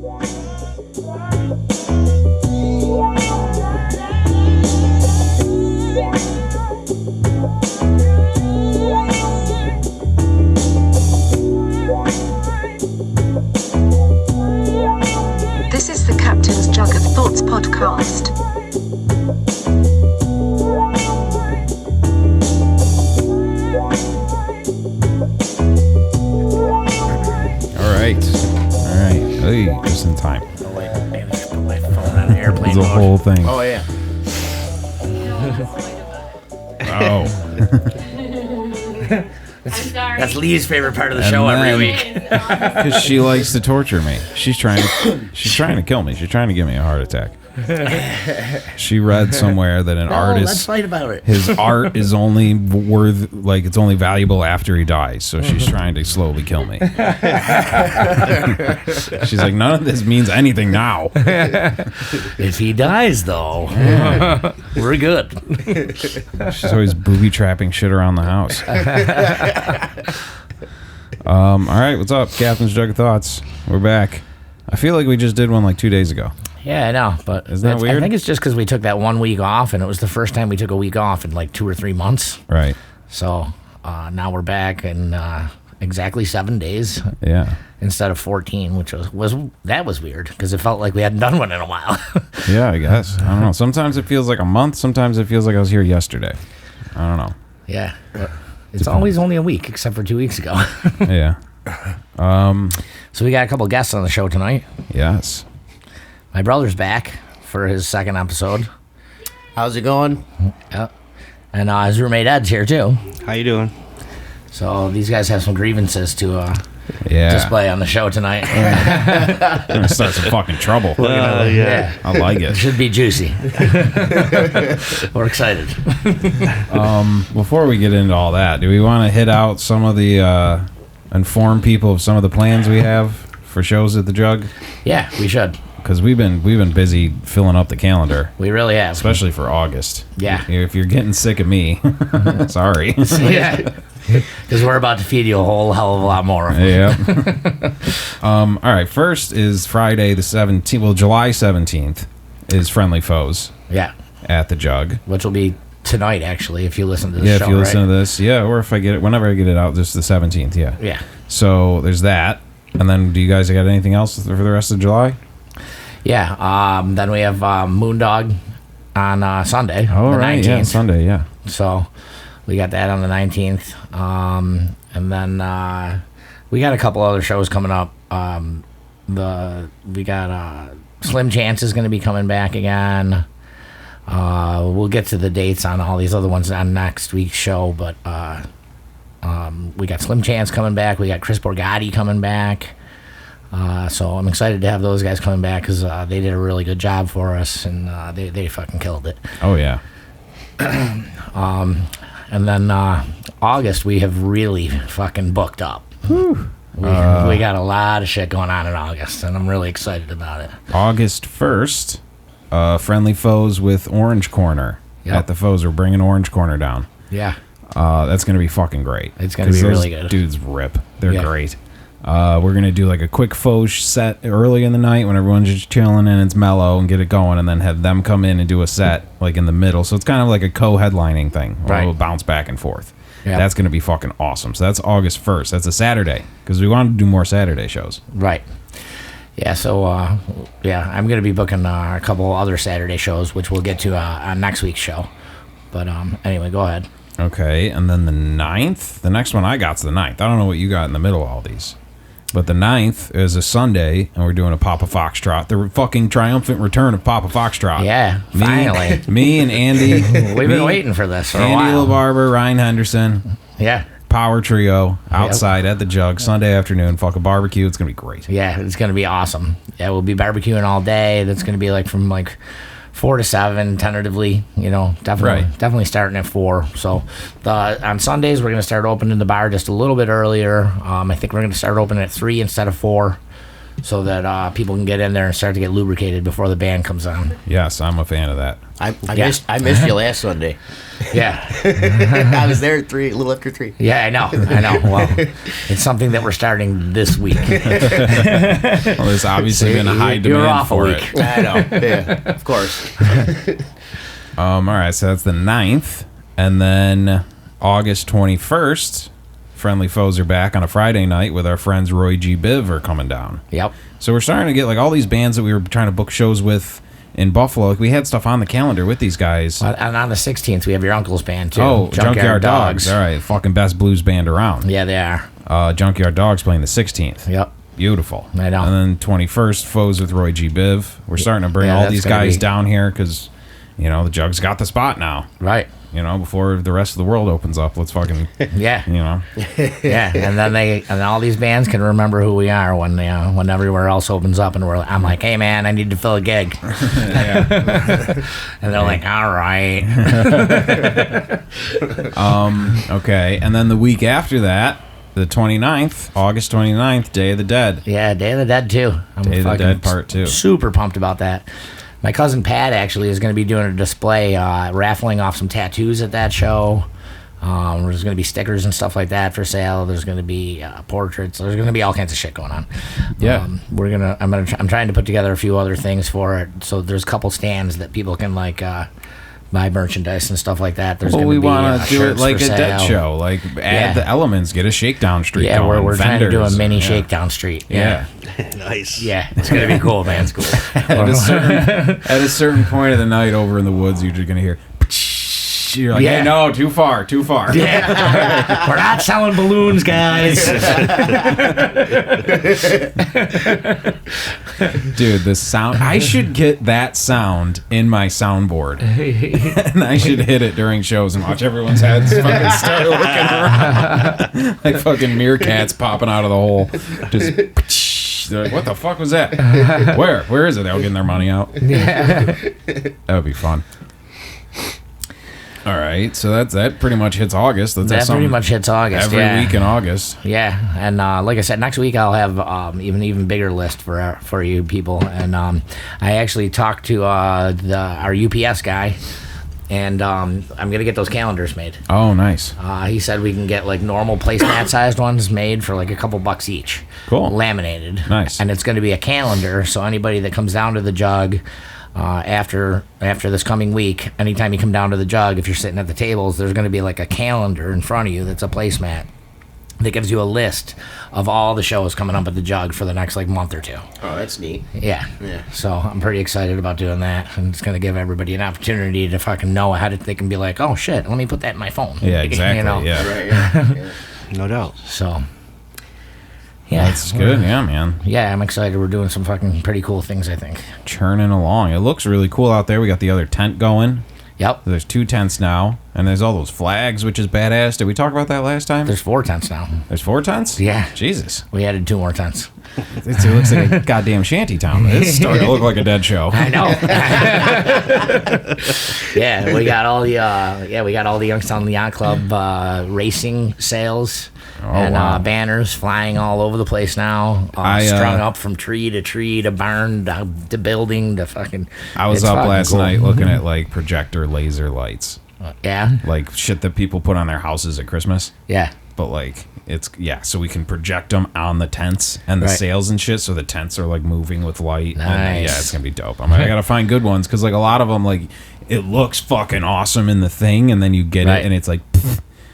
This is the Captain's Jug of Thoughts podcast. All right. Hey, just in time. Oh, wait. Maybe I should put my phone on airplane It's a mode. whole thing. Oh, yeah. Oh. I'm sorry. That's Lee's favorite part of the And show then- every week. Because she likes to torture me. She's trying to kill me. She's trying to give me a heart attack. She read somewhere that an Let's artist, fight about it. his art is only worth, like, it's only valuable after he dies. So she's trying to slowly kill me. She's like, none of this means anything now. If he dies, though, we're good. She's always booby trapping shit around the house. All right, what's up, Captain's Jug of Thoughts? We're back. I feel like we just did one like 2 days ago. Yeah, I know, but Isn't that weird? I think it's just because we took that 1 week off, and it was the first time we took a week off in like 2 or 3 months. Right. So now we're back in exactly 7 days Yeah. instead of 14, which was weird because it felt like we hadn't done one in a while. Yeah, I guess. I don't know. Sometimes it feels like a month. Sometimes it feels like I was here yesterday. I don't know. Yeah, but it's always only a week, except for 2 weeks ago. Yeah. So we got a couple guests on the show tonight. Yes. My brother's back for his second episode. How's it going? Yep. And his roommate Ed's here too. How you doing? So these guys have some grievances to Yeah. display on the show tonight. We're going to start some fucking trouble. Yeah. I like It it. should be juicy. We're excited. Before we get into all that, do we want to hit out some of the, inform people of some of the plans we have for shows at the Jug? Yeah, we should. Because we've been busy filling up the calendar, We really have. especially for August. Yeah. If you're getting sick of me, sorry. Yeah. Because we're about to feed you a whole hell of a lot more. Yeah. All right. First is Friday the 17th. Well, July 17th is Friendly Foes Yeah. at the Jug. Which will be tonight, actually, if you listen to this Yeah, show, if you listen right? to this. Yeah, or if I get it, whenever I get it out, just the 17th. Yeah. Yeah. So there's that. And then do you guys got anything else for the rest of July? Yeah. Then we have Moondog on Sunday, Oh, the right. 19th. Yeah, Sunday. Yeah. So we got that on the 19th. And then we got a couple other shows coming up. We got Slim Chance is going to be coming back again. We'll get to the dates on all these other ones on next week's show, but we got Slim Chance coming back. We got Chris Borgatti coming back. So I'm excited to have those guys coming back because they did a really good job for us, and they fucking killed it. Oh, yeah. And then August, we have really fucking booked up. We got a lot of shit going on in August, and I'm really excited about it. August 1st, Friendly Foes with Orange Corner. Yep. At the Foes, we're bringing Orange Corner down. Yeah. That's going to be fucking great. It's gonna be 'Cause those really good. Dudes rip. They're Yeah. great. We're going to do like a quick Foes set early in the night when everyone's just chilling and it's mellow and get it going, and then have them come in and do a set like in the middle. So it's kind of like a co-headlining thing. Right. We'll bounce back and forth. Yeah. That's going to be fucking awesome. So that's August 1st. That's a Saturday because we wanted to do more Saturday shows. Right. Yeah, so, I'm going to be booking a couple other Saturday shows, which we'll get to on next week's show. But anyway, go ahead. Okay, and then the 9th, the next one I got's the 9th. I don't know what you got in the middle of all these. But the 9th is a Sunday, and we're doing a Papa Foxtrot. The fucking triumphant return of Papa Foxtrot. Yeah, finally. Me and Andy. We've been waiting for this for a Andy while. LaBarber, Ryan Henderson, Yeah. Power Trio, outside at the Jug, Sunday afternoon, fucking barbecue. It's going to be great. Yeah, it's going to be awesome. Yeah, we'll be barbecuing all day. That's going to be like from 4 to 7 tentatively, definitely starting at 4. So on Sundays we're going to start opening the bar just a little bit earlier. I think we're going to start opening at 3 instead of 4. so that people can get in there and start to get lubricated before the band comes on. Yes, I'm a fan of that. I missed you last Sunday. Yeah. I was there at 3, a little after 3. Yeah, I know. Well, it's something that we're starting this week. Well, there's obviously been a high You're demand off a for week. it. I know. Yeah, of course. All right, so that's the 9th. And then August 21st, Friendly Foes are back on a Friday night with our friends Roy G. Biv are coming down. Yep. So we're starting to get like all these bands that we were trying to book shows with in Buffalo. Like, we had stuff on the calendar with these guys. And on the 16th, we have your uncle's band, too. Oh, Junkyard Dogs. All right, fucking best blues band around. Yeah, they are. Junkyard Dogs playing the 16th. Yep. Beautiful. I know. And then 21st, Foes with Roy G. Biv. We're starting to bring Yeah, all that's these gonna guys be- down here because, the Jug's got the spot now. Right. Before the rest of the world opens up, let's fucking, Yeah. Yeah, And then all these bands can remember who we are when everywhere else opens up, and I'm like, hey man, I need to fill a gig. And they're like, all right. Okay. And then the week after that, the 29th, August 29th, Day of the Dead. Yeah, Day of the Dead too. I'm Day of the fucking Dead Part 2. Super pumped about that. My cousin Pat actually is going to be doing a display, raffling off some tattoos at that show. There's going to be stickers and stuff like that for sale. There's going to be portraits. There's going to be all kinds of shit going on. Yeah. I'm trying to put together a few other things for it. So there's a couple stands that people can buy merchandise and stuff like that. There's Well, going we to be want to do it shirts like for a Dead sale. show. Like, add the elements, get a shakedown street Yeah, going. we're trying to do a vendors, mini yeah. shakedown street. Yeah. Nice. Yeah, it's going to be cool, man. It's cool. At a certain point of the night over in the woods, you're just going to hear... You're like, Yeah. hey, no, too far. Yeah. We're not selling balloons, guys. Dude, the sound... I should get that sound in my soundboard. And I should hit it during shows and watch everyone's heads fucking start looking around. Like fucking meerkats popping out of the hole. Just... They're like, what the fuck was that? Where is it? They're all getting their money out. That would be fun. All right, so that pretty much hits August. That pretty much hits August. Every week in August. Yeah, and like I said, next week I'll have even bigger list for you people. And I actually talked to our UPS guy, and I'm gonna get those calendars made. Oh, nice. He said we can get like normal placemat sized ones made for like a couple bucks each. Cool. Laminated. Nice. And it's going to be a calendar, so anybody that comes down to the Jug after this coming week, anytime you come down to the Jug, if you're sitting at the tables, there's going to be like a calendar in front of you that's a placemat that gives you a list of all the shows coming up at the Jug for the next like month or two. Oh, that's neat. Yeah. Yeah. So I'm pretty excited about doing that, and it's going to give everybody an opportunity to fucking know how they can be like, oh shit, let me put that in my phone. Yeah, exactly. Yeah. Right, yeah. No doubt. So. Yeah. That's good. Yeah, man. Yeah, I'm excited. We're doing some fucking pretty cool things, I think. Churning along. It looks really cool out there. We got the other tent going. Yep. There's 2 tents now, and there's all those flags, which is badass. Did we talk about that last time? There's 4 tents now. There's 4 tents? Yeah. Jesus. We added 2 more tents. It looks like a goddamn shanty town. It's starting to look like a Dead show. I know. Yeah, we got all the Youngstown Yacht Club racing sails and wow. banners flying all over the place now. Strung up from tree to barn to building to fucking. I was it's up fucking last cool. night looking at like projector laser lights. Yeah. Like shit that people put on their houses at Christmas. Yeah. But like so we can project them on the tents and the Right. sails and shit, so the tents are like moving with light. And, Nice. yeah, it's gonna be dope. I gotta find good ones because like a lot of them like it looks fucking awesome in the thing, and then you get Right. it and it's like.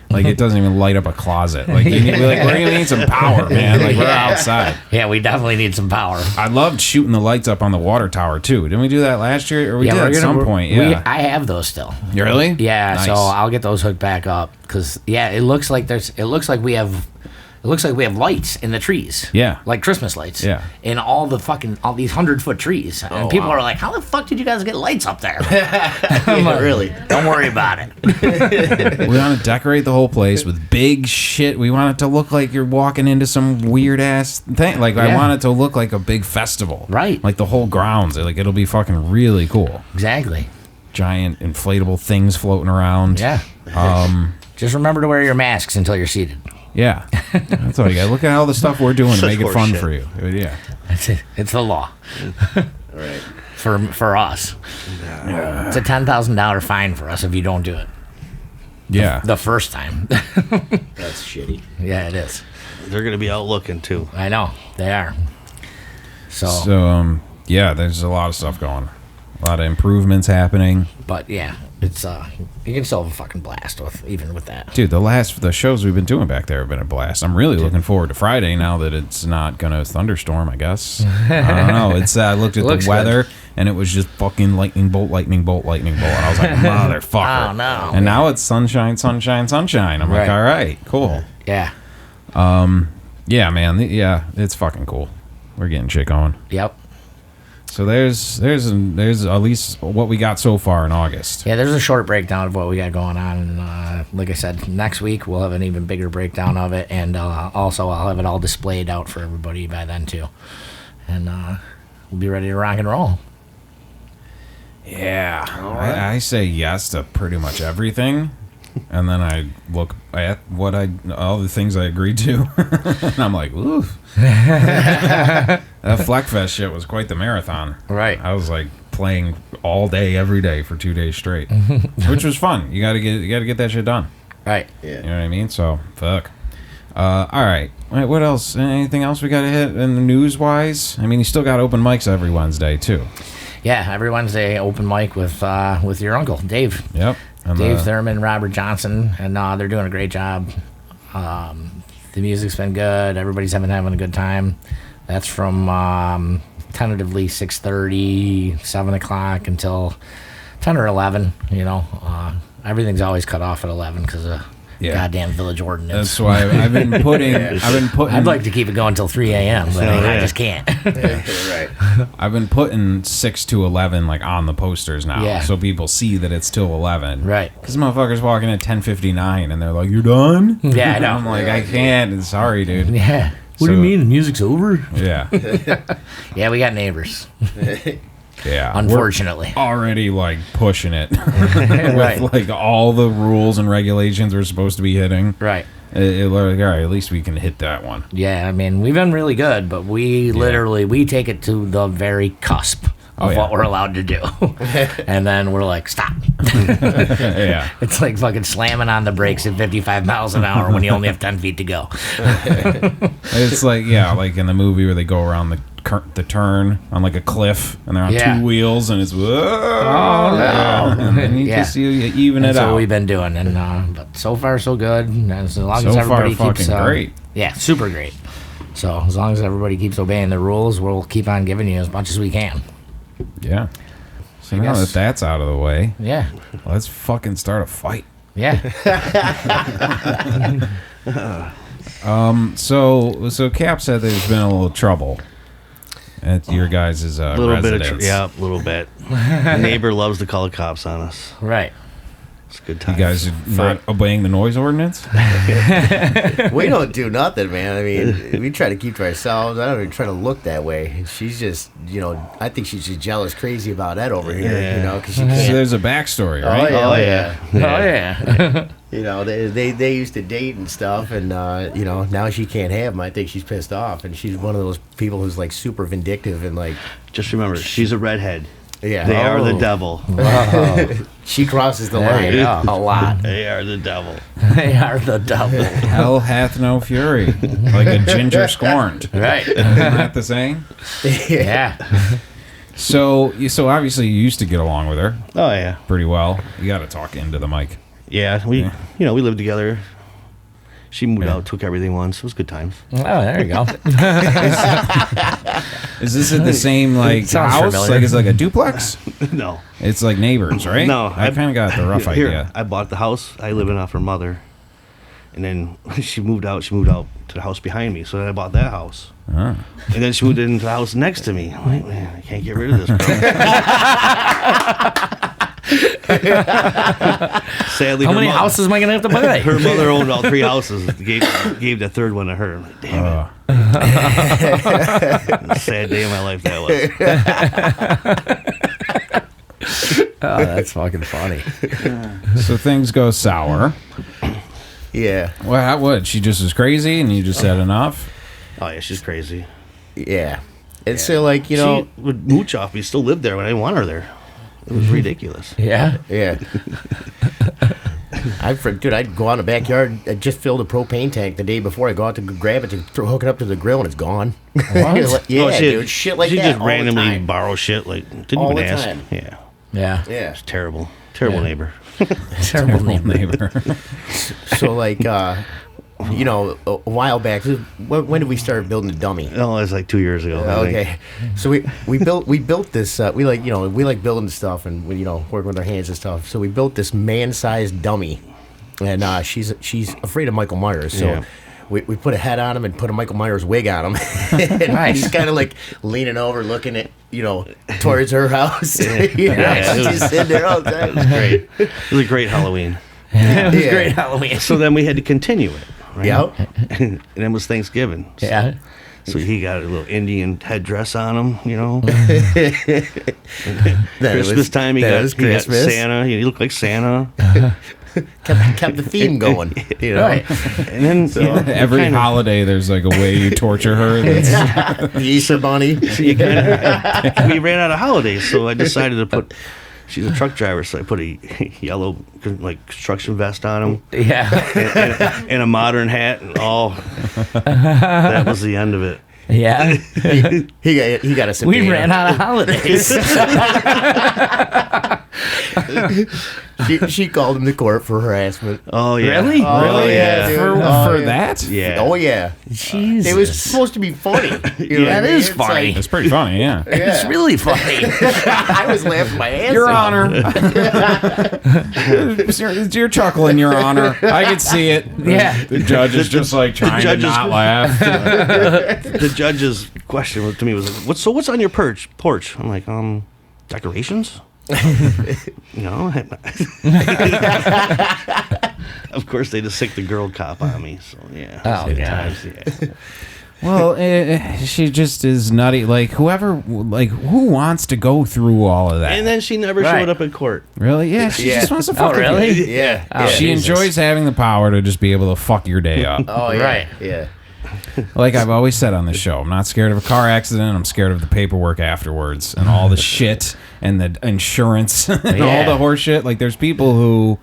Like it doesn't even light up a closet. Like we're gonna need some power, man. Like we're outside. Yeah, we definitely need some power. I loved shooting the lights up on the water tower too. Didn't we do that last year? Or we did at some point? Yeah. I have those still. Really? Yeah, Nice. so I'll get those hooked back up because it looks like we have lights in the trees. Yeah. like Christmas lights. Yeah. in all these 100-foot trees, and people wow. are like, "How the fuck did you guys get lights up there?" Yeah, really. Don't worry about it. We want to decorate the whole place with big shit. We want it to look like you're walking into some weird ass thing. Like I Yeah. want it to look like a big festival. Right. Like the whole grounds. Like it'll be fucking really cool. Exactly. Giant inflatable things floating around. Yeah. Just remember to wear your masks until you're seated. Yeah, that's all you got. Look at all the stuff we're doing to Such make it fun horseshit. for you. Yeah. That's it. It's the law. Right. For us. It's a $10,000 fine for us if you don't do it. Yeah. The first time. That's shitty. Yeah, it is. They're going to be out looking, too. I know. They are. So, yeah, there's a lot of stuff going. A lot of improvements happening. But yeah, it's you can still have a fucking blast even with that. Dude, the shows we've been doing back there have been a blast. I'm really looking forward to Friday now that it's not gonna thunderstorm, I guess. I don't know. It's I looked at the weather and it was just fucking lightning bolt, lightning bolt, lightning bolt. And I was like, motherfucker. Oh no. And now it's sunshine, sunshine, sunshine. I'm like, Right. all right, cool. Yeah. Yeah, man. Yeah, it's fucking cool. We're getting shit going. Yep. So there's at least what we got so far in August. Yeah, there's a short breakdown of what we got going on. And, like I said, next week we'll have an even bigger breakdown of it, and also I'll have it all displayed out for everybody by then too, and we'll be ready to rock and roll. Yeah, I say yes to pretty much everything, and then I look at all the things I agreed to, and I'm like, ooh. That Fleckfest shit was quite the marathon. Right. I was like playing all day, every day for 2 days straight, which was fun. You gotta get that shit done. Right. Yeah. You know what I mean? So fuck. All right. Wait, what else? Anything else we got to hit in the news wise? I mean, you still got open mics every Wednesday too. Yeah, every Wednesday open mic with your uncle Dave. Yep. And Dave Thurman, Robert Johnson, and they're doing a great job. The music's been good. Everybody's having a good time. That's from tentatively 6:30, 7 o'clock until 10 or 11. You know, everything's always cut off at 11 because of goddamn village ordinance. That's why I've been putting. I'd like to keep it going till 3 a.m., but I just can't. Right. I've been putting 6 to 11 like on the posters now, Yeah. so people see that it's till 11. Right. Because motherfuckers walking at 10:59 and they're like, "You're done?" Yeah, I know. I'm like, I can't. Sorry, dude. Yeah. What do you mean? The music's over? Yeah. Yeah, we got neighbors. Yeah. Unfortunately. We're already like pushing it with Right. like all the rules and regulations we're supposed to be hitting. Right. Like, all right, at least we can hit that one. Yeah, I mean, we've been really good, but we literally, we take it to the very cusp of what we're allowed to do. And then we're like, stop. Yeah. It's like fucking slamming on the brakes at 55 miles an hour when you only have 10 feet to go. It's like, like in the movie where they go around the turn on like a cliff and they're on two wheels and it's and then you just you even That's it out. what we've been doing, and but so far so good. And as long So as far, everybody keeps fucking great. yeah, super great. So as long as everybody keeps obeying the rules, we'll keep on giving you as much as we can. Yeah. So I now guess. that that's out of the way, Yeah, let's fucking start a fight. yeah. So Cap said there's been a little trouble at your guys' A little residence. bit a little bit. The neighbor loves to call the cops on us. Right. It's a good You time. guys are not obeying the noise ordinance? We don't do nothing, man. I mean, we try to keep to ourselves. I don't even try to look that way. She's just, I think she's just jealous, crazy about Ed over here, because she So can't. there's a backstory, Oh, right? yeah. Oh yeah. They used to date and stuff, and now she can't have him. I think she's pissed off, and she's one of those people who's like super vindictive and like, Just remember, she's a redhead. yeah, They are the Oh. devil. she crosses the There line. you go. A lot. They are the devil. They are the devil. Hell hath no fury, like a ginger scorned. Right. Isn't that the saying? Yeah. So obviously you used to get along with her Oh, yeah. pretty well. You got to talk into the mic. Yeah, we lived together. She moved Yeah. out, took everything once. It was good times. Oh, there you go. Is this in the same like Sounds house? familiar. Like it's like a duplex? No. It's like neighbors, right? No. I kind of got the rough Here, idea. I bought the house. I live in off her mother. And then she moved out. She moved out to the house behind me. So then I bought that house. Oh. And then she moved into the house next to me. I'm like, man, I can't get rid of this girl. Sadly, How her many mo- houses am I gonna have to buy? Her mother owned all 3 houses. Gave the third one to her. I'm like, damn it. Sad day of my life that was. Oh, that's fucking funny. So things go sour. Yeah. Well, what? She just was crazy, and you just said enough. Oh yeah, she's crazy. Yeah. And so, like, you know. She would mooch off me. Still lived there when I didn't want her there. It was ridiculous. Yeah. Yeah. I'd go out in the backyard. I just filled a propane tank the day before. I go out to grab it to hook it up to the grill, and it's gone. What? Yeah, dude. Shit like she that. just all randomly the time. borrow shit. Like, didn't All even the ask. time. Yeah. Yeah. Yeah. It's terrible. Terrible Yeah. neighbor. Terrible neighbor. So, like, you know, a while back. When did we start building the dummy? Oh, it was like 2 years ago. I think. Okay, so we built this. We like building stuff and we, working with our hands and stuff. So we built this man-sized dummy, and she's afraid of Michael Myers. So Yeah. we put a head on him and put a Michael Myers wig on him. And Nice. he's kind of like leaning over, looking at towards her house. Yeah, it She's sitting there all the time. It was great. It was a great Halloween. It was Yeah. great Halloween. So then we had to continue it. Right? Yep. And then was Thanksgiving. Yeah. So he got a little Indian headdress on him, Christmas time, he got Christmas. Santa. He looked like Santa. Kept the theme going. Right. And then Every kinda- holiday, there's like a way you torture her. That's, The Easter Bunny. we ran out of holidays, so I decided to put. She's a truck driver, so I put a yellow construction vest on him Yeah. and a modern hat, and that was the end of it. Yeah. He got us a We banner. ran out of holidays. She called him to court for harassment. Oh yeah, Really? Oh, really? yeah, dude. For, Oh, for yeah. that? yeah. Oh yeah, Jesus. it was supposed to be funny. You know what I That mean? is It's funny. It's pretty funny, yeah. It's really funny. I was laughing my ass Your off. Honor. You're chuckling, Your Honor. I could see it. Yeah. The judge is just like trying to judge is- not laugh. The judge's question to me was, "What's on your porch?" I'm like, decorations. No. Of course, they just sick the girl cop on me. So yeah. Oh, Good God. times, yeah. Well, she just is nutty. Like, who wants to go through all of that? And then she never Right. showed up at court. Really? Yeah, she Yeah. just wants to Oh, fuck with really? you. Yeah. Oh, She Jesus. enjoys having the power to just be able to fuck your day up. Oh yeah. Right. Yeah. Like I've always said on this show, I'm not scared of a car accident. I'm scared of the paperwork afterwards and all the shit and the insurance and all Yeah. the horse shit. Like there's people who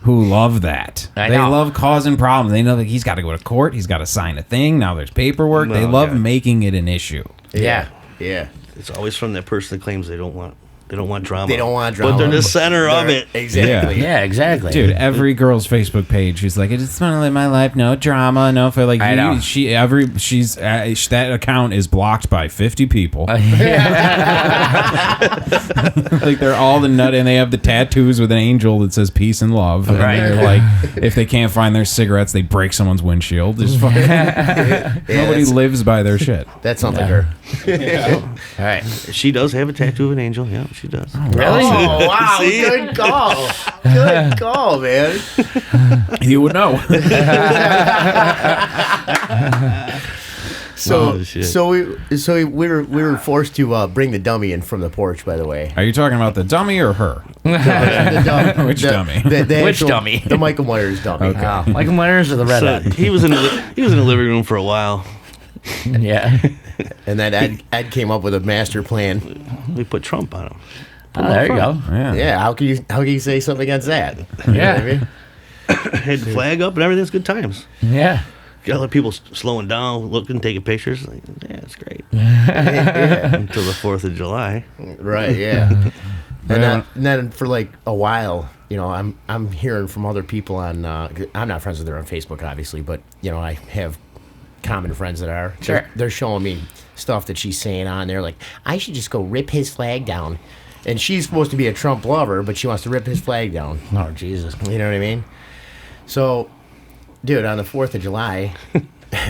love that. I They know. love causing problems. They know that he's got to go to court. He's got to sign a thing. Now there's paperwork. They Oh, love God. making it an issue. Yeah. Yeah. It's always from that person that claims they don't want drama. They don't want But they're drama. the center of it. Exactly. Yeah, exactly. Dude, every girl's Facebook page, she's like, "I just want to live my life, no drama, no for like." I know. That account is blocked by 50 people. Like they're all the nut, and they have the tattoos with an angel that says peace and love. And Right. they're like, if they can't find their cigarettes, they break someone's windshield. Just fucking, nobody lives by their shit. That sounds like her. All right. She does have a tattoo of an angel. Yeah, she does. Really? Oh wow! See? Good call. Good call, man. You would know. Oh, shit. So we were forced to bring the dummy in from the porch. By the way, Are you talking about the dummy or her? Which dummy? Which dummy? The Michael Myers dummy. Okay. Oh, Michael Myers or the So redhead? he was in the living room for a while. Yeah. And then Ed came up with a master plan. We put Trump on him. Oh, there you go. Yeah. Yeah, how can you say something against that? You know Yeah. what I mean? Had the flag up and everything's good times. Yeah. Got other people slowing down, looking, taking pictures. Like, yeah, it's great. Yeah. Until the 4th of July. Right, yeah. And then for like a while, I'm hearing from other people on. I'm not friends with her on Facebook, obviously, but I have common friends that are. Sure. They're showing me stuff that she's saying on there, like I should just go rip his flag down. And she's supposed to be a Trump lover, but she wants to rip his flag down. Oh, Jesus. You know what I mean? So, dude, on the 4th of July,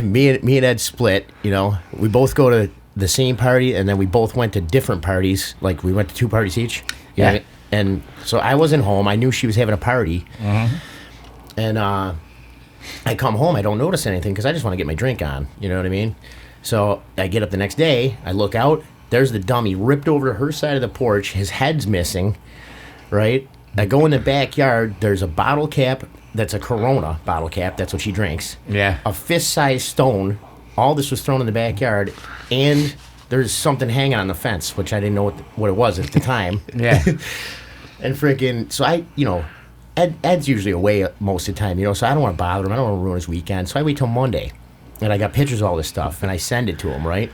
me and Ed split. We both go to the same party, and then we both went to different parties. Like we went to 2 parties each. You know Yeah. what I mean? And so I wasn't home. I knew she was having a party, and I come home. I don't notice anything because I just want to get my drink on. You know what I mean? So I get up the next day. I look out. There's the dummy ripped over to her side of the porch. His head's missing, right? I go in the backyard. There's a bottle cap that's a Corona bottle cap. That's what she drinks. Yeah. A fist-sized stone. All this was thrown in the backyard, and there's something hanging on the fence, which I didn't know what it was at the time. Yeah. And freaking, so Ed's usually away most of the time, so I don't want to bother him. I don't want to ruin his weekend. So I wait till Monday, and I got pictures of all this stuff, and I send it to him, right?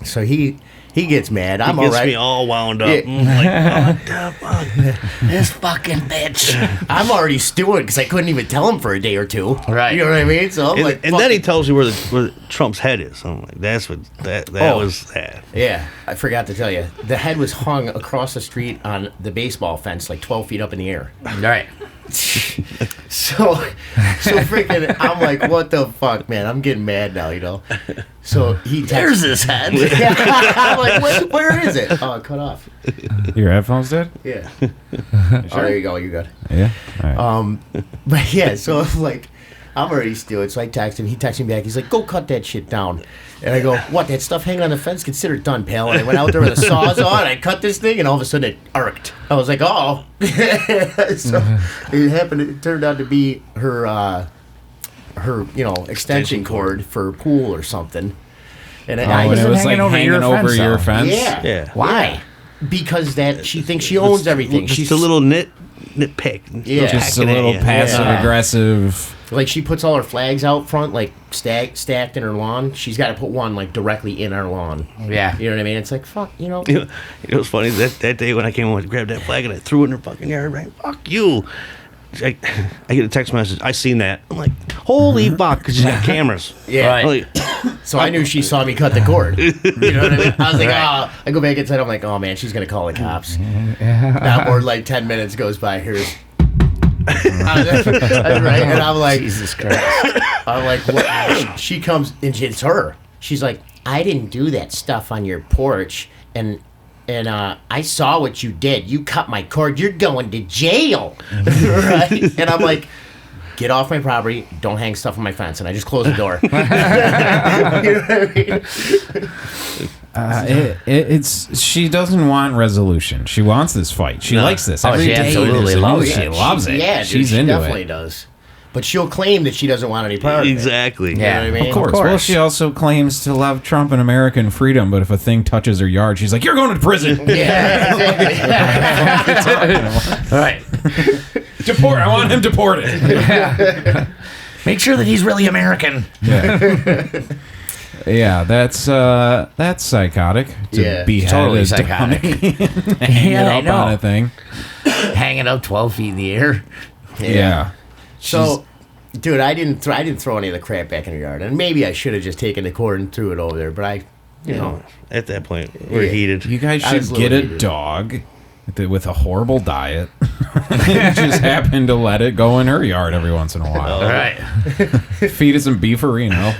So he gets mad. I'm He gets all right. me all wound up. Yeah. I'm like, what the fuck? This fucking bitch. I'm already stewing because I couldn't even tell him for a day or two. Right. You know what I mean? So I'm And, like, and then he tells you where Trump's head is. I'm like, that's what that was that. Yeah, I forgot to tell you. The head was hung across the street on the baseball fence, like 12 feet up in the air. All right. So freaking, I'm like, what the fuck, man? I'm getting mad now, So he There's texts. his head. I'm like, where is it? Oh, cut off. Your headphones did? Yeah. Oh, there you go. You're good. Yeah. All right. But yeah, so I'm like, I'm already stewing. So I text him. He texts me back. He's like, go cut that shit down. And I go, what? That stuff hanging on the fence? Consider it done, pal. And I went out there with a sawzall and I cut this thing, and all of a sudden it arced. I was like, oh. So it happened. It turned out to be her extension cord for pool or something. And I And was it was hanging like over hanging your over fence, your though. fence. Yeah. Yeah. Why? Because she thinks she owns everything. Just She's a little nitpick. Yeah. Just a Pecking at little you. passive aggressive. like, she puts all her flags out front, like stacked in her lawn. She's got to put one like directly in our lawn. Yeah. You know what I mean? It's like, fuck, You know, it was funny that day when I came home, I grabbed that flag and I threw it in her fucking yard. Right? Fuck you. I get a text message. I seen that. I'm like, holy fuck, because she's got cameras. Yeah. Right. I'm like, So I knew she saw me cut the cord. You know what I mean? I was like, oh. I go back inside. I'm like, oh man, she's gonna call the cops. Not more than like 10 minutes goes by. Here's. Right, and I'm like, Jesus Christ. I'm like, what? She comes and it's her. She's like, I didn't do that stuff on your porch, and I saw what you did. You cut my cord. You're going to jail, right? And I'm like, get off my property. Don't hang stuff on my fence. And I just closed the door. You know what I mean? It's she doesn't want resolution. She wants this fight. She likes this. Oh, Every she day absolutely there's a new- loves She it. loves it. Yeah, dude, she's she into definitely it. does. But she'll claim that she doesn't want any part of it. exactly. Yeah. You know what I mean? Of course. Well, she also claims to love Trump and American freedom, but if a thing touches her yard, she's like, "You're going to prison." Yeah, exactly. Right. Deport. I want him deported. Make sure that he's really American. Yeah, that's psychotic. To Yeah, behead totally a psychotic. dummy, hang Yeah, I it up on know. a thing. Hanging up 12 feet in the air. Yeah. So, dude, I didn't throw any of the crap back in the yard, and maybe I should have just taken the cord and threw it over there. But you know, At that point, we're Yeah. heated. You guys I was should get a little dog with a horrible diet. And just happen to let it go in her yard every once in a while. All right. Feed it some beefarino.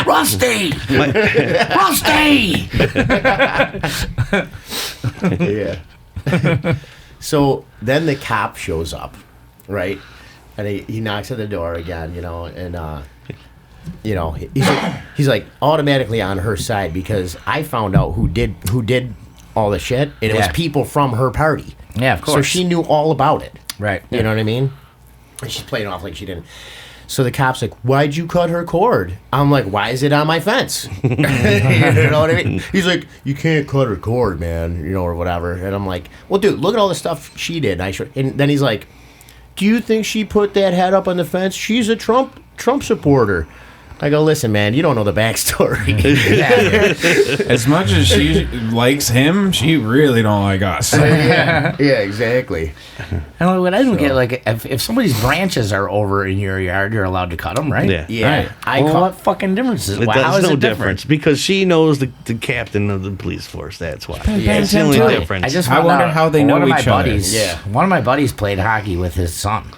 Rusty! Rusty! yeah. So then the cop shows up, right? And he knocks at the door again, and he's like automatically on her side because I found out who did all the shit, and it was Yeah. people from her party. Yeah, of So course. she knew all about it. Right. You know what I mean? And she's playing off like she didn't. So the cop's like, why'd you cut her cord? I'm like, why is it on my fence? You know what I mean? He's like, you can't cut her cord, man, or whatever. And I'm like, well, dude, look at all the stuff she did. And then he's like, do you think she put that head up on the fence? She's a Trump supporter. I go, listen, man, you don't know the backstory. As much as she likes him, she really don't like us. yeah, exactly. And what I don't get, like, if somebody's branches are over in your yard, you're allowed to cut them, right? Yeah. Yeah. Right. What fucking difference is it? How There's is no it difference different? because she knows the captain of the police force. That's why. Yeah, That's the only Dude, difference. I just I found wonder out how they one know of my each other. buddies, Yeah. One of my buddies played hockey with his son.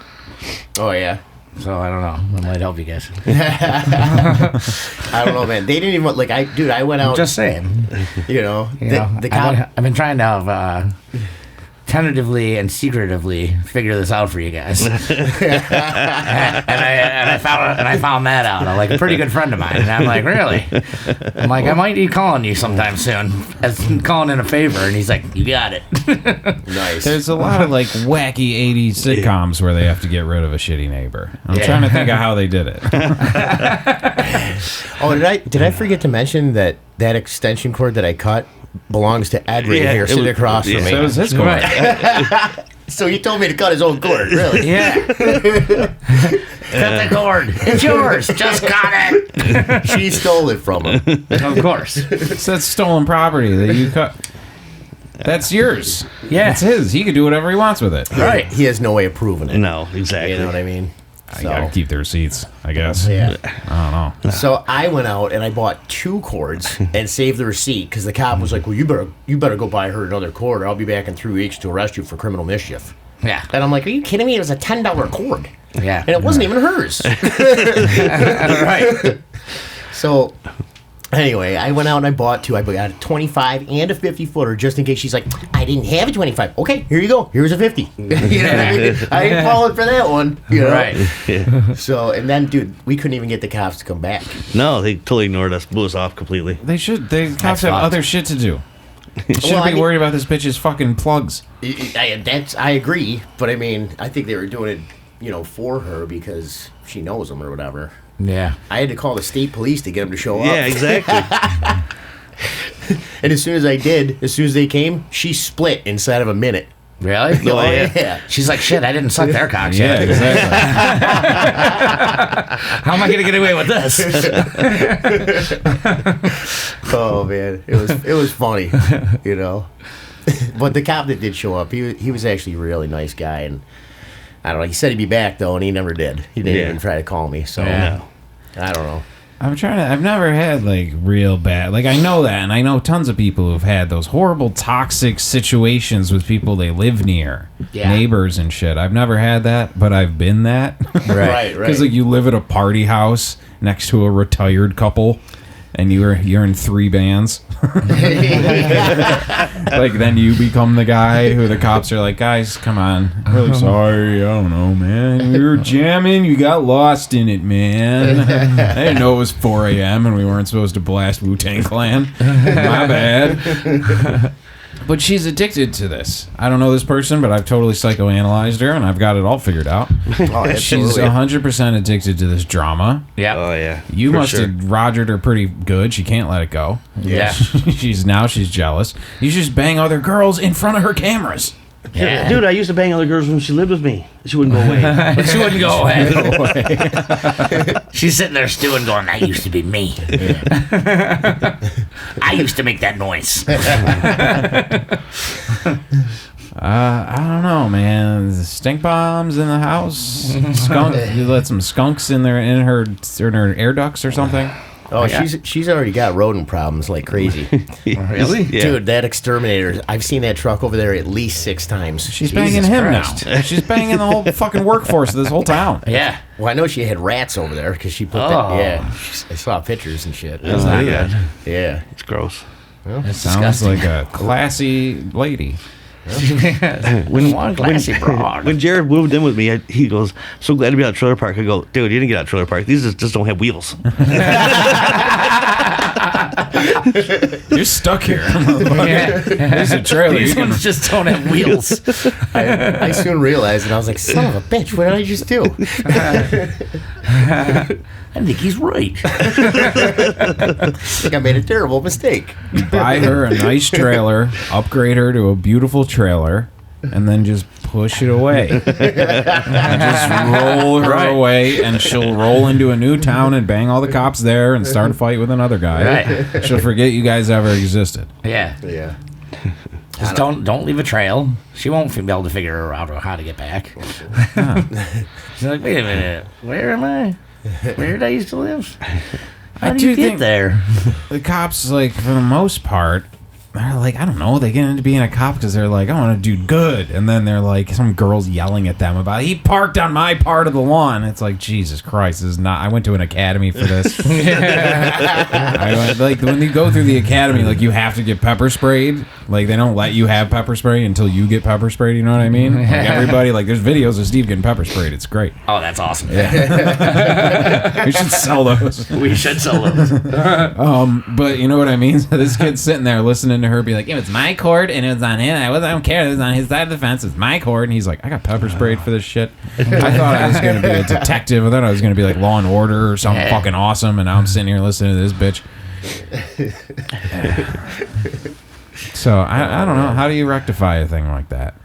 Oh, yeah. So I don't know. That might help you guys. I don't know, man. They didn't even, I went out, Just saying. you know, You know, the cop. I've been trying to have tentatively and secretively figure this out for you guys. and I found that out. I'm like, a pretty good friend of mine. And I'm like, really? I'm like, I might be calling you sometime soon. As calling in a favor. And he's like, you got it. Nice. There's a lot of like wacky 80s sitcoms where they have to get rid of a shitty neighbor. I'm trying to think of how they did it. Oh, did I forget to mention that extension cord that I cut belongs to Ed right here, sitting across from me. So is his cord. Right. So he told me to cut his own cord, really? Yeah. Cut the cord. It's yours. Just cut it. She stole it from him. Of course. That's stolen property that you cut. That's yours. Yeah. It's his. He can do whatever he wants with it. Right. He has no way of proving it. No, exactly. You know what I mean? I gotta keep the receipts, I guess. Yeah. I don't know. So I went out and I bought 2 cords and saved the receipt because the cop was like, "Well, you better go buy her another cord, or I'll be back in 3 weeks to arrest you for criminal mischief." Yeah. And I'm like, "Are you kidding me? It was a $10 cord, Yeah. and it wasn't even hers." Right. So anyway, I went out and I bought 2. I got a 25 and a 50 footer just in case she's like, "I didn't have a 25." Okay, here you go. Here's a 50. You know what I mean? I ain't falling for that one. You know? Right. So, and then, dude, we couldn't even get the cops to come back. No, they totally ignored us, blew us off completely. They should. They cops have fucked. other shit to do. Shouldn't Well, I be mean- worried about this bitch's fucking plugs. I agree, but I mean, I think they were doing it, for her because she knows them or whatever. Yeah. I had to call the state police to get them to show up. Yeah, exactly. And as soon as they came, she split inside of a minute. Really? Oh, yeah. She's like, shit, I didn't suck their cocks Yeah, yet. exactly. How am I going to get away with this? Oh man, it was funny, But the cop that did show up, he was actually a really nice guy, and I don't know. He said he'd be back though, and he never did. He didn't even try to call me. So Yeah. I don't know. I've never had like real bad, like I know that, and I know tons of people who've had those horrible toxic situations with people they live near, Yeah. neighbors and shit. I've never had that, but I've been that. Right. Because like you live at a party house next to a retired couple, and you're in 3 bands. Like then you become the guy who the cops are like, guys, come on, I'm really sorry, I don't know, man, we were jamming, you got lost in it, man. I didn't know it was 4 a.m. and we weren't supposed to blast Wu-Tang Clan. My bad. But she's addicted to this. I don't know this person, but I've totally psychoanalyzed her and I've got it all figured out. Oh, She's 100% addicted to this drama. Yeah. Oh, yeah. You for must sure. have rogered her pretty good. She can't let it go. Yeah. she's jealous. You just bang other girls in front of her cameras. Yeah. Dude, I used to bang other girls when she lived with me. She wouldn't go away. But she wouldn't go away. She's sitting there stewing going, that used to be me. I used to make that noise. I don't know, man. Stink bombs in the house. Skunk. You let some skunks in her air ducts or something. Oh, she's already got rodent problems like crazy. Really? Yeah. Dude, that exterminator, I've seen that truck over there at least 6 times. She's banging him Christ. now. She's banging the whole fucking workforce of this whole town. Yeah. Well, I know she had rats over there because she put Oh. I saw pictures and shit. That's not good. Yeah. It's gross. That's Sounds disgusting. like a classy lady. One glassy broad. When Jared moved in with me, he goes, "So glad to be out of trailer park." I go, "Dude, you didn't get out of trailer park. These just don't have wheels." You're stuck here. There's a trailer. These You can- ones just don't have wheels. I soon realized, and I was like, son of a bitch, what did I just do? I think he's right. I think I made a terrible mistake. buy her a nice trailer, upgrade her to a beautiful trailer, and then just push it away. Just roll her away, and she'll roll into a new town and bang all the cops there and start a fight with another guy. Right. She'll forget you guys ever existed. Yeah. Yeah. Just don't leave a trail. She won't be able to figure her out or how to get back. She's like, wait a minute, where am I? Where did I used to live? How do you get there? The cops, like, for the most part, they're like, I don't know, they get into being a cop because they're like, I want to do good, and then they're like, some girls yelling at them about he parked on my part of the lawn. It's like, Jesus Christ, this is not. I went to an academy for this. Like when you go through the academy, like you have to get pepper sprayed. Like they don't let you have pepper spray until you get pepper sprayed. You know what I mean? Like everybody, like there's videos of Steve getting pepper sprayed. It's great. Oh, that's awesome. Yeah. We should sell those. We should sell those. But you know what I mean? So this kid's sitting there listening to her be like, it was my cord and it was on him. I don't care. It was on his side of the fence. It's my cord. And he's like, I got pepper sprayed for this shit. I thought I was going to be a detective. I thought I was going to be like Law and Order or something fucking awesome. And now I'm sitting here listening to this bitch. So I don't know. How do you rectify a thing like that?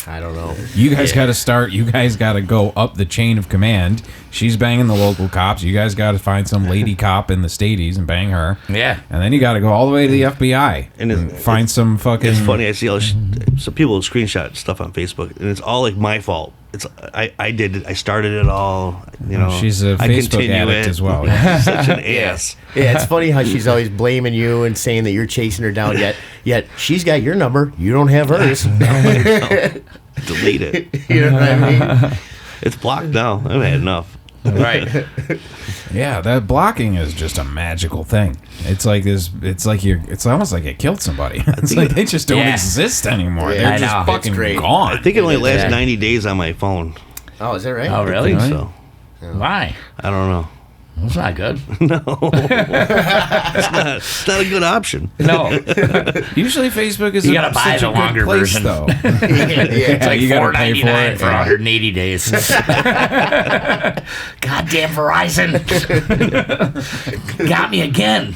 I don't know. You guys got to start. You guys got to go up the chain of command. She's banging the local cops. You guys got to find some lady cop in the Stadies and bang her. Yeah. And then you got to go all the way to the FBI and find some fucking. It's funny. I see all some people screenshot stuff on Facebook, and it's all like my fault. It's I did it. I started it all. You know, she's a I Facebook continue addict it. as well. She's such an ass. Yeah, it's funny how she's always blaming you and saying that you're chasing her down. Yet she's got your number. You don't have hers. Delete it. You know what I mean? It's blocked now. I've had enough. Right. Yeah, that blocking is just a magical thing. It's like this. It's like it's almost like it killed somebody. It's like they just don't exist anymore. Yeah, They're just I know. fucking It's great. gone. I think it only lasts Yeah. 90 days on my phone. Oh, is that right? Oh, really? I think so. Why? I don't know. That's not good. It's not a good option. No. Usually Facebook is You gotta buy such the a good longer place, version. though. It's like you gotta pay for $4.99 it. for 180 days. Goddamn Verizon. Got me again.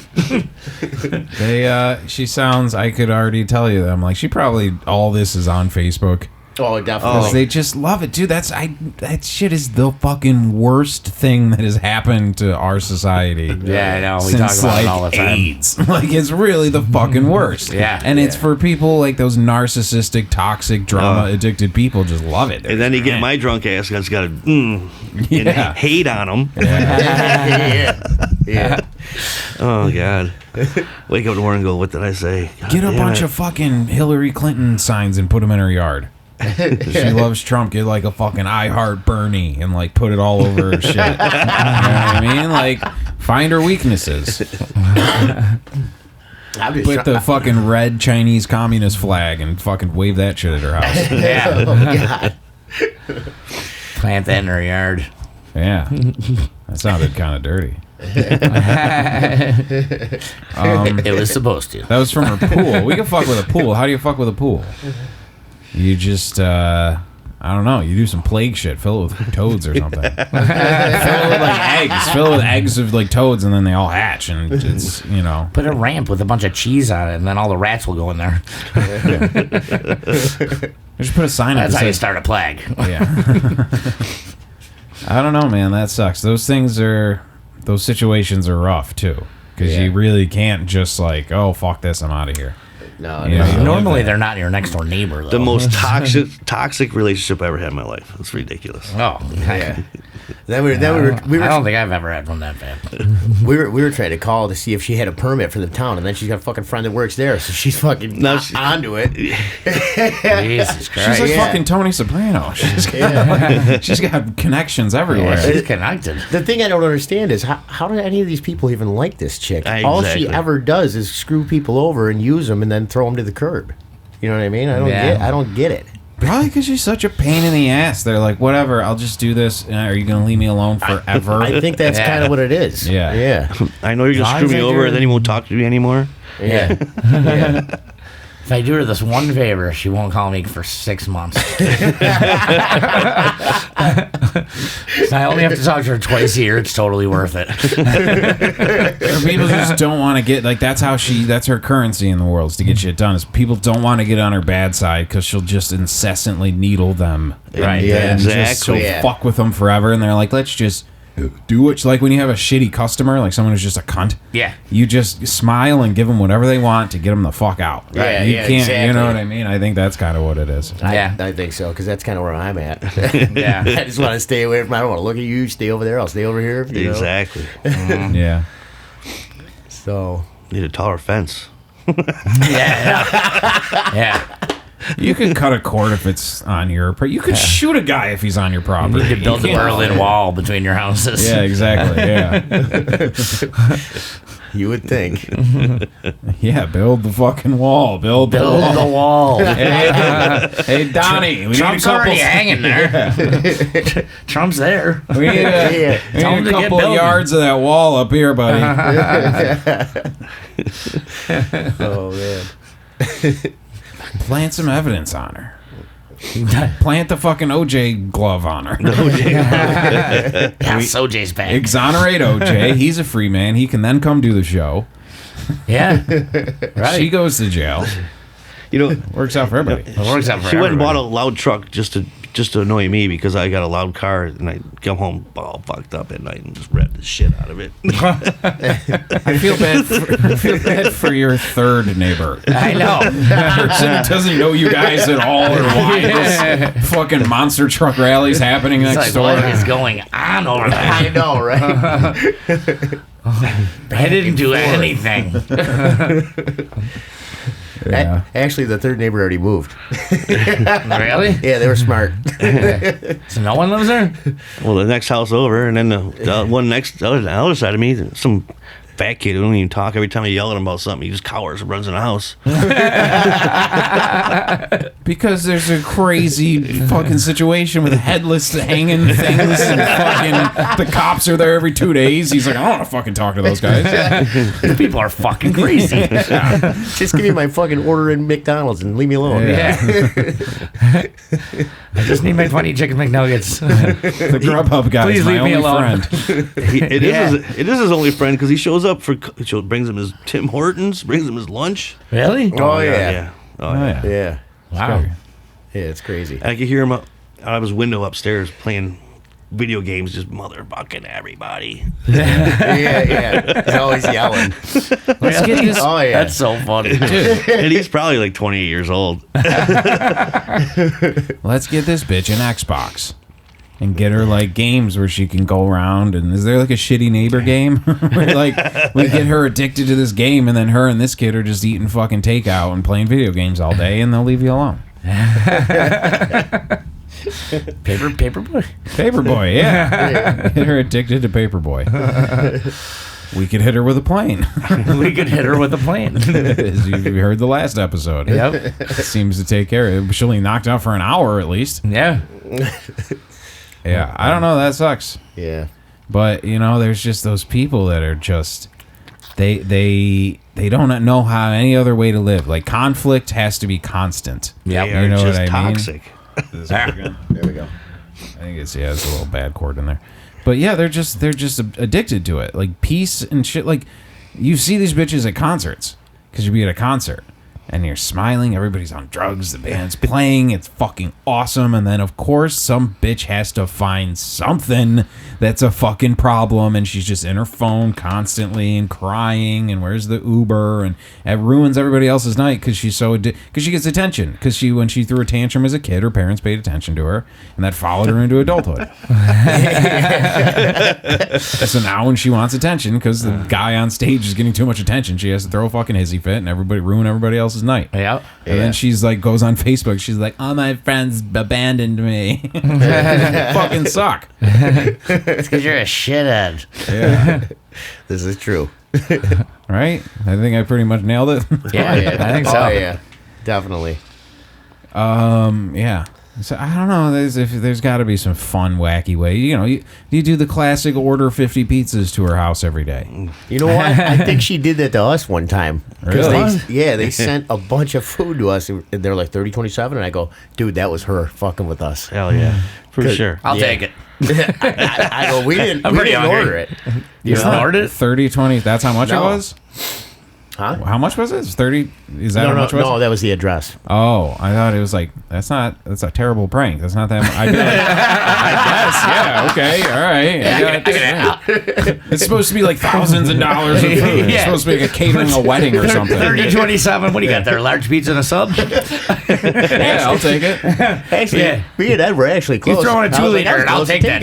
She sounds. I could already tell you. I'm like, she probably all this is on Facebook. Oh, definitely. Because they just love it, dude. That shit is the fucking worst thing that has happened to our society. Yeah, I know. We Since talk about like it all the time. AIDS. Like it's really the fucking worst. Yeah. And it's for people like those narcissistic, toxic, drama addicted people just love it. And then you get my drunk ass. I just got to and hate on them. Yeah. Oh, God. Wake up in the morning and go, what did I say? God Get a damn bunch it. of fucking Hillary Clinton signs and put them in her yard. She loves Trump. Get like a fucking I Heart Bernie and like put it all over her shit. You know what I mean? Like find her weaknesses. Put the fucking red Chinese communist flag and fucking wave that shit at her house. Yeah. Oh, God. Plant that in her yard. Yeah, that sounded kind of dirty. It was supposed to. That was from her pool. We can fuck with a pool. How do you fuck with a pool? You just, I don't know. You do some plague shit. Fill it with toads or something. Fill it with like eggs. Fill it with eggs of like toads, and then they all hatch, and it's Put a ramp with a bunch of cheese on it, and then all the rats will go in there. Just put a sign up. That's that how you says- start a plague. Yeah. I don't know, man. That sucks. Those situations are rough too, because you really can't just like, oh fuck this, I'm out of here. No, Yeah. no. Normally, they're not your next door neighbor, though. The most toxic relationship I ever had in my life. It's ridiculous. Oh, Yeah. Then we I don't think I've ever had one that bad. we were trying to call to see if she had a permit for the town, and then she's got a fucking friend that works there, so she's fucking onto it. Jesus Christ. She's like Yeah. fucking Tony Soprano. She's got connections everywhere. Yeah, she's connected. The thing I don't understand is how do any of these people even like this chick? All she Exactly. ever does is screw people over and use them and then throw them to the curb. You know what I mean? I don't get it. Probably because she's such a pain in the ass. They're like, whatever, I'll just do this. Are you going to leave me alone forever? I think that's kind of what it is. Yeah. Yeah. I know you're going to As screw long me as over, you're- and then you won't talk to me anymore. Yeah. Yeah. If I do her this one favor, she won't call me for 6 months. I only have to talk to her twice a year. It's totally worth it. Or people just don't want to get, like, that's her currency in the world, is to get shit done. Is people don't want to get on her bad side because she'll just incessantly needle them. Right. Yeah, And just exactly. she'll fuck with them forever. And they're like, let's just do what, like when you have a shitty customer, like someone who's just a cunt. Yeah. You just smile and give them whatever they want to get them the fuck out. Yeah, You yeah, can't, exactly. you know what I mean? I think that's kind of what it is. Yeah. I think so, because that's kind of where I'm at. Yeah. I just want to stay away from. I don't want to look at you. Stay over there. I'll stay over here. You know? Exactly. Yeah. So Need a taller fence. Yeah. You can cut a cord if it's on your. You could shoot a guy if he's on your property. You could build a Berlin Wall between your houses. Yeah, exactly. Yeah. You would think. Yeah, build the fucking wall. Build the wall. Hey, Donnie. We Trump's need a couple, already hanging there. Trump's there. We need a, we Tell him need to a get couple building. yards of that wall up here, buddy. Oh, man. Plant some evidence on her. Plant the fucking OJ glove on her. Yes, OJ's back. Exonerate OJ. He's a free man. He can then come do the show. Yeah. Right. She goes to jail. You know, Works out for everybody. It works out for she went and bought a everybody. loud truck just to annoy me because I got a loud car and I come home all fucked up at night and just rev the shit out of it. I feel bad for your third neighbor. I know. Person that doesn't know you guys at all or why this fucking monster truck rally's happening It's next like, door. what is going on over there? I know, right? I didn't do anything. Yeah. Actually, the third neighbor already moved. Really? Yeah, they were smart. So no one lives there? Well, the next house over, and then the one next on the other side of me, some fat kid who don't even talk. Every time I yell at him about something, he just cowers and runs in the house. Because there's a crazy fucking situation with headless hanging things and fucking the cops are there every 2 days. He's like, I don't want to fucking talk to those guys. These people are fucking crazy. Just give me my fucking order in McDonald's and leave me alone. Yeah. I just need my 20 chicken McNuggets. The Grubhub guy Please is my leave me only alone. friend. It is his only friend because he shows up for. Brings him his Tim Hortons, brings him his lunch. Really? Oh, yeah. yeah. Oh, yeah. Yeah. Wow. Yeah, it's crazy. I could hear him out of his window upstairs playing video games, just motherfucking everybody. Yeah. He's always yelling. Let's get this. Oh, yeah. That's so funny. And he's probably like 28 years old. Let's get this bitch an Xbox. And get her like games where she can go around. And is there like a shitty neighbor game? Where like we get her addicted to this game, and then her and this kid are just eating fucking takeout and playing video games all day, and they'll leave you alone. Paperboy. Paperboy, yeah. Get her addicted to Paperboy. We could hit her with a plane. We could hit her with a plane. As you heard the last episode. Yep. It seems to take care of it. She'll be knocked out for an hour at least. Yeah. Yeah, I don't know. That sucks. Yeah. But you know, there's just those people that are just they don't know how any other way to live. Like conflict has to be constant. Yep. They are You know just what I mean? toxic. There we go. I think it's it's a little bad chord in there. But yeah, they're just addicted to it. Like peace and shit. Like you see these bitches at concerts because you be at a concert and you're smiling. Everybody's on drugs. The band's playing. It's fucking awesome. And then of course some bitch has to find something that's a fucking problem, and she's just in her phone constantly and crying. And where's the Uber? And it ruins everybody else's night because she's so because she gets attention. Because when she threw a tantrum as a kid, her parents paid attention to her, and that followed her into adulthood. So now when she wants attention, because the guy on stage is getting too much attention, she has to throw a fucking hizzy fit and ruin everybody else's night. Yep. And then she's like, goes on Facebook. She's like, all my friends abandoned me. Fucking suck. It's because you're a shithead. Yeah. This is true. Right? I think I pretty much nailed it. Yeah, I think so. Oh, yeah. Definitely. Yeah. So I don't know. There's got to be some fun, wacky way. You know, you do the classic order 50 pizzas to her house every day. You know what? I think she did that to us one time. 'Cause Really? they sent a bunch of food to us. They're like 3027, and I go, dude, that was her fucking with us. Hell yeah. For sure. I'll Yeah. take it. I go, we didn't pretty hungry. order it. You ordered it? 30, 20. That's how much it No. was? Huh? How much was it? 30? Is that how much it was? No, that was the address. Oh, I thought it was like that's a terrible prank. That's not that much. I guess. Yeah. Okay. All right. It's supposed to be like thousands of dollars of food. It's Yeah. supposed to be like catering a wedding or something. 3027. What do you got there? Large pizza and a sub? Yeah, I'll take it. Actually, Yeah. me and Ed were actually close. You throw in a I was 2 like, liter I was and I'll close to take that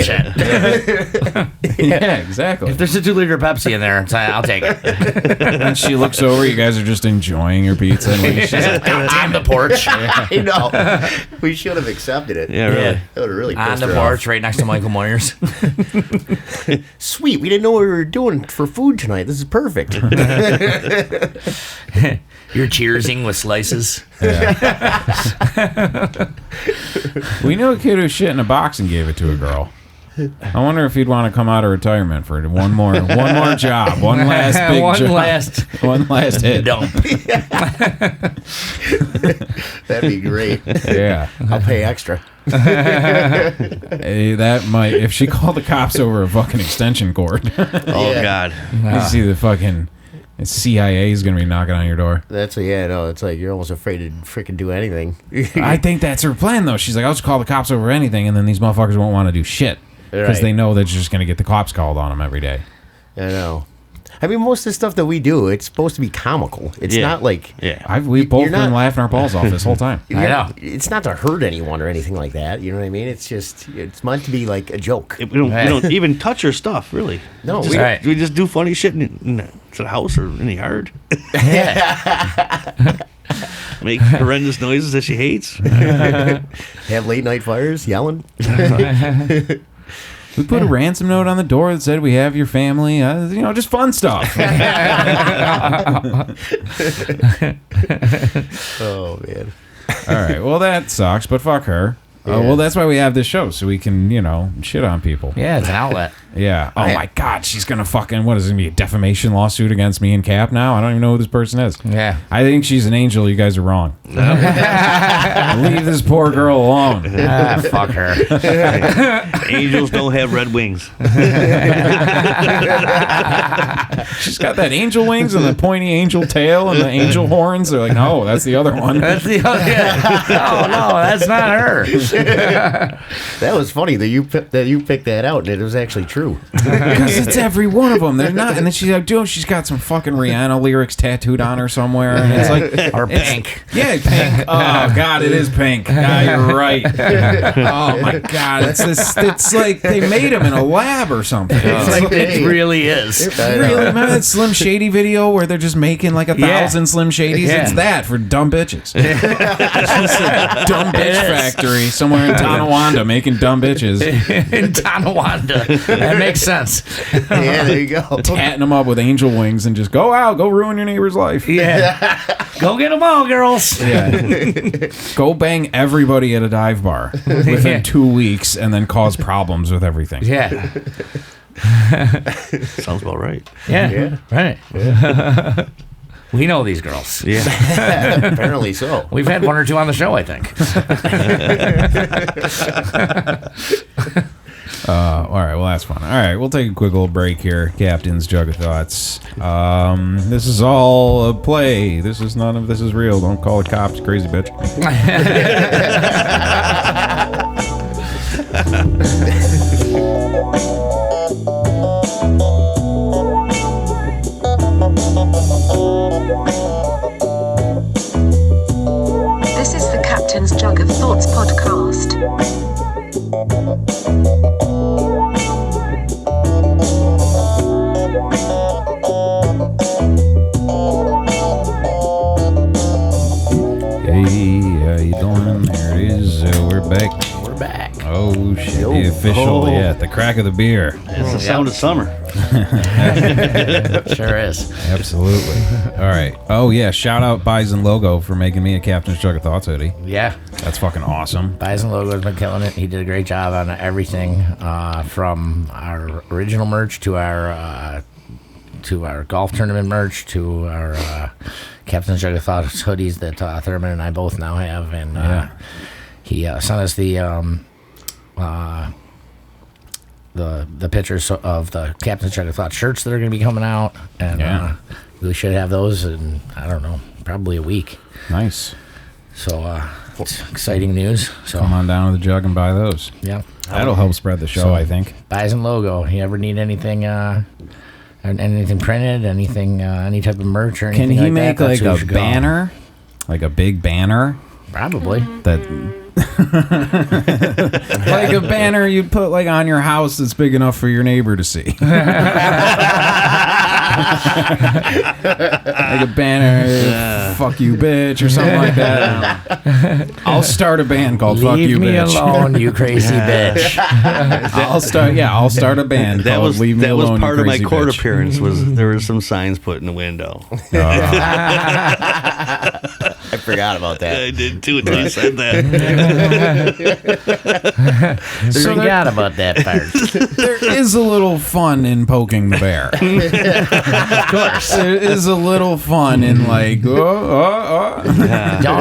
taking shit. Yeah, exactly. If there's a 2 liter Pepsi in there, I'll take it. And she looks over, you guys are just enjoying your pizza. And she's like, God damn the porch. I know. We should have accepted it. Yeah, really. Yeah. That would have really On pissed the her porch, right next to Michael Myers. off. Sweet. We didn't know what we were doing for food tonight. This is perfect. You're cheersing with slices. we knew a kid who shit in a box and gave it to a girl. I wonder if he'd want to come out of retirement for one more job, one last big job, one last hit. Dump. That'd be great. Yeah, I'll pay extra. hey, that might if she called the cops over a fucking extension cord. Oh Yeah. God. You see the fucking CIA is gonna be knocking on your door. That's no. It's like you're almost afraid to freaking do anything. I think that's her plan though. She's like, I'll just call the cops over anything, and then these motherfuckers won't want to do shit because Right. they know they're just gonna get the cops called on them every day. I know. I mean, most of the stuff that we do, it's supposed to be comical. It's Yeah. not like Yeah. We've both You're not- been laughing our balls off this whole time. I know. It's not to hurt anyone or anything like that. You know what I mean? It's just it's meant to be like a joke. We don't even touch her stuff, really. No, Just- we Right. we just do funny shit in the house or in the yard. Make horrendous noises that she hates. have late night fires, yelling. We put a ransom note on the door that said we have your family. Just fun stuff. Oh man. All right. Well, that sucks, but fuck her. Well, that's why we have this show, so we can, shit on people. Yeah, it's an outlet. Yeah. Oh my God, she's gonna fucking what is it gonna be a defamation lawsuit against me and Cap now? I don't even know who this person is. Yeah. I think she's an angel. You guys are wrong. Leave this poor girl alone. Fuck her. Angels don't have red wings. She's got that angel wings and the pointy angel tail and the angel horns. They're like, no, that's the other one. That's the other. Oh no, that's not her. That was funny that you picked that out, and it was actually true. Because it's every one of them. They're not. And then she's like, she's got some fucking Rihanna lyrics tattooed on her somewhere. And it's like, Or pink. yeah, pink. Oh God, it is pink. Yeah, you're right. Oh my God, it's like they made him in a lab or something. It's like it really is. Really, remember that Slim Shady video where they're just making like 1,000 Slim Shadys? Yeah. It's that for dumb bitches. It's just a dumb bitch factory somewhere in Tonawanda making dumb bitches, In Tonawanda. That makes sense. Yeah, there you go. tatting them up with angel wings and just go ruin your neighbor's life. Yeah. Go get them all, girls. Yeah. Go bang everybody at a dive bar within 2 weeks and then cause problems with everything. Yeah. Sounds about right. Yeah. Right. We know these girls. Yeah. Apparently so. We've had one or two on the show, I think. All right, well, that's fun. All right, we'll take a quick little break here. Captain's Jug of Thoughts. This is all a play. None of this is real. Don't call the cops, crazy bitch. This is the Captain's Jug of Thoughts podcast. Hey, how you doing? There it is. We're back. We're back. Oh, shit. The official, at the crack of the beer. It's the sound of summer. Sure is. Absolutely. All right. Oh, yeah. Shout out Bison Logo for making me a Captain's Jug of Thoughts hoodie. Yeah. That's fucking awesome. Bison Logo's been killing it. He did a great job on everything, from our original merch to our golf tournament merch to our Captain's Jug of Thoughts hoodies that Thurman and I both now have. And he sent us the pictures of the Captain's Jug of Thoughts shirts that are going to be coming out. And we should have those in, I don't know, probably a week. Nice. So it's exciting news. So Come on down to the Jug and buy those. yeah. That'll help spread the show, So- I think. Bison Logo. You ever need anything anything printed, anything any type of merch or anything Can he like make that? That's like where you a should go. banner? Like a big banner? Probably. That like a banner you'd put like on your house that's big enough for your neighbor to see. Like a banner, fuck you, bitch, or something like that. I'll start a band called Fuck You, Leave me Bitch. alone, you crazy bitch. I'll start a band That called was Leave Me that was Alone, part You of my Crazy court Bitch. appearance. Was there were some signs put in the window? I forgot about that. I did too until you said that. Forgot about that part. There is a little fun in poking the bear. Of course. There is a little fun in like, Don't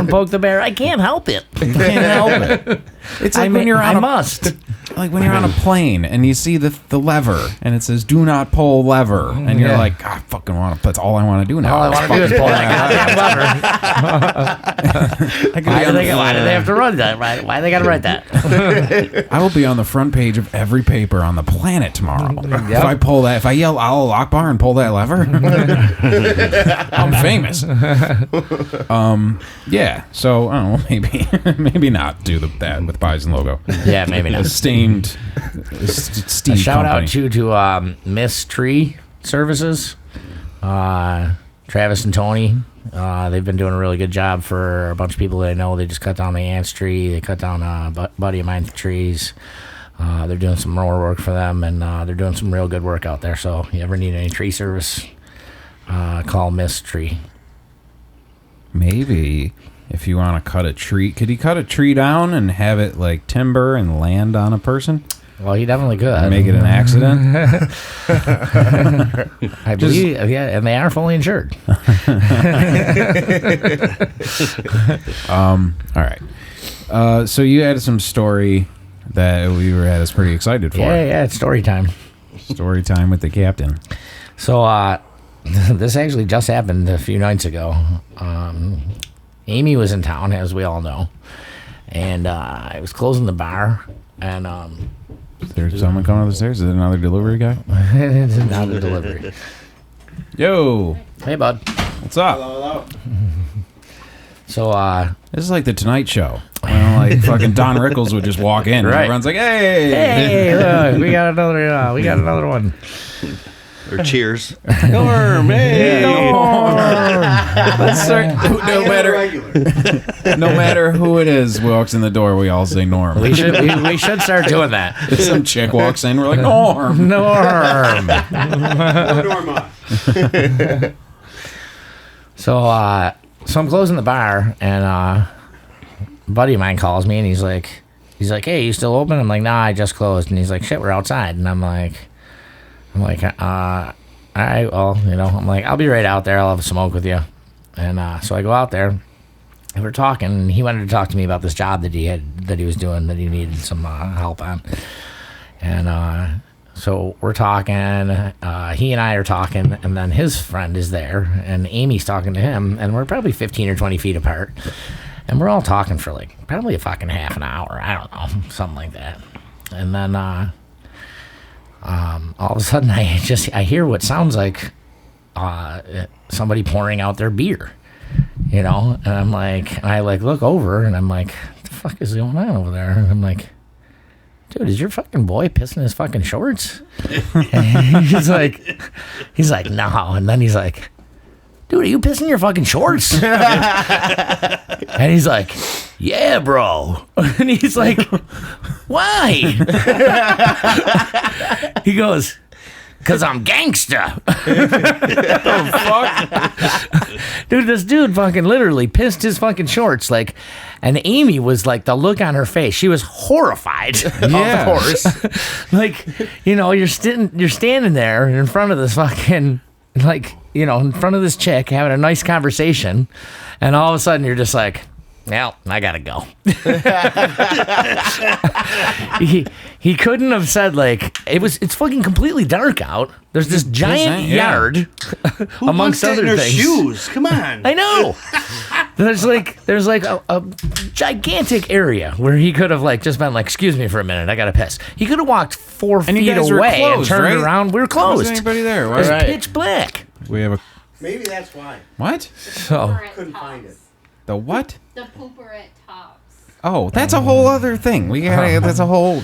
poke the bear. I can't help it. can't help it. It's like when you're on I a must. like when you're on a plane and you see the lever and it says "Do not pull lever" and you're like, God, I fucking want to. That's all I want to do now. All I want to do is pull that goddamn lever. Why do they have to run that? Why they got to write that? I will be on the front page of every paper on the planet tomorrow. If I pull that, if I yell "Allah Akbar" and pull that lever, I'm famous. Yeah. So I don't know. Maybe not do that with Bison logo. Yeah, maybe not. Steamed Shout company. out to Miss Tree Services, Travis and Tony. They've been doing a really good job for a bunch of people that I know. They just cut down my aunt's tree. They cut down a buddy of mine's trees. They're doing some more work for them, and they're doing some real good work out there. So if you ever need any tree service, call Miss Tree. Maybe if you want to cut a tree, could he cut a tree down and have it like timber and land on a person? Well, he definitely could. And make it an accident? I believe, yeah, and they are fully insured. All right. So you had some story that we had us pretty excited for. Yeah, it's story time. Story time with the captain. So, this actually just happened a few nights ago. Amy was in town, as we all know, and I was closing the bar, and Is there someone coming up the stairs? Is it another delivery guy? it's not a delivery. Yo, Hey, bud. what's up? Hello. So, This is like the Tonight Show. Like fucking Don Rickles would just walk in. And Right. everyone's like, hey. hey, look, we got another one. Or cheers. Norm, hey. Let's start, no matter who it is walks in the door, we all say Norm. We should start doing that. If some chick walks in, we're like, Norm. Norm. Norma. So I'm closing the bar, and a buddy of mine calls me, and he's like, hey, you still open? I'm like, nah, I just closed. And he's like, shit, we're outside. And I'm like, all right, well, I'm like, I'll be right out there. I'll have a smoke with you. And so I go out there, and we're talking, and he wanted to talk to me about this job that he was doing, that he needed some help on. And so we're talking, he and I are talking, and then his friend is there, and Amy's talking to him, and we're probably 15 or 20 feet apart. And we're all talking for like probably a fucking half an hour. I don't know, something like that. And then all of a sudden I hear what sounds like somebody pouring out their beer, and I'm like, and I like look over, and I'm like, what the fuck is going on over there? And I'm like, dude, is your fucking boy pissing his fucking shorts? And he's like, no. And then he's like, dude, are you pissing your fucking shorts? And he's like, yeah, bro. And he's like, why? He goes, because I'm gangsta. Oh, fuck. Dude, this dude fucking literally pissed his fucking shorts. Like, and Amy was like, the look on her face, she was horrified. Yeah. Of course. Like, you're standing there in front of this fucking, like, in front of this chick having a nice conversation, and all of a sudden you're just like, well, I gotta go. He couldn't have said, like, it's fucking completely dark out. There's this giant yard amongst other things. Shoes. Come on. I know. There's like a gigantic area where he could have like just been like, excuse me for a minute, I gotta piss. He could have walked 4 And you feet guys were away and closed, turned right? around. We were Was closed. anybody there? It was What? pitch black. We have a Maybe that's why. what? So Couldn't find it. The what? The pooper at Tops. Oh, that's a whole other thing. We got that's a whole.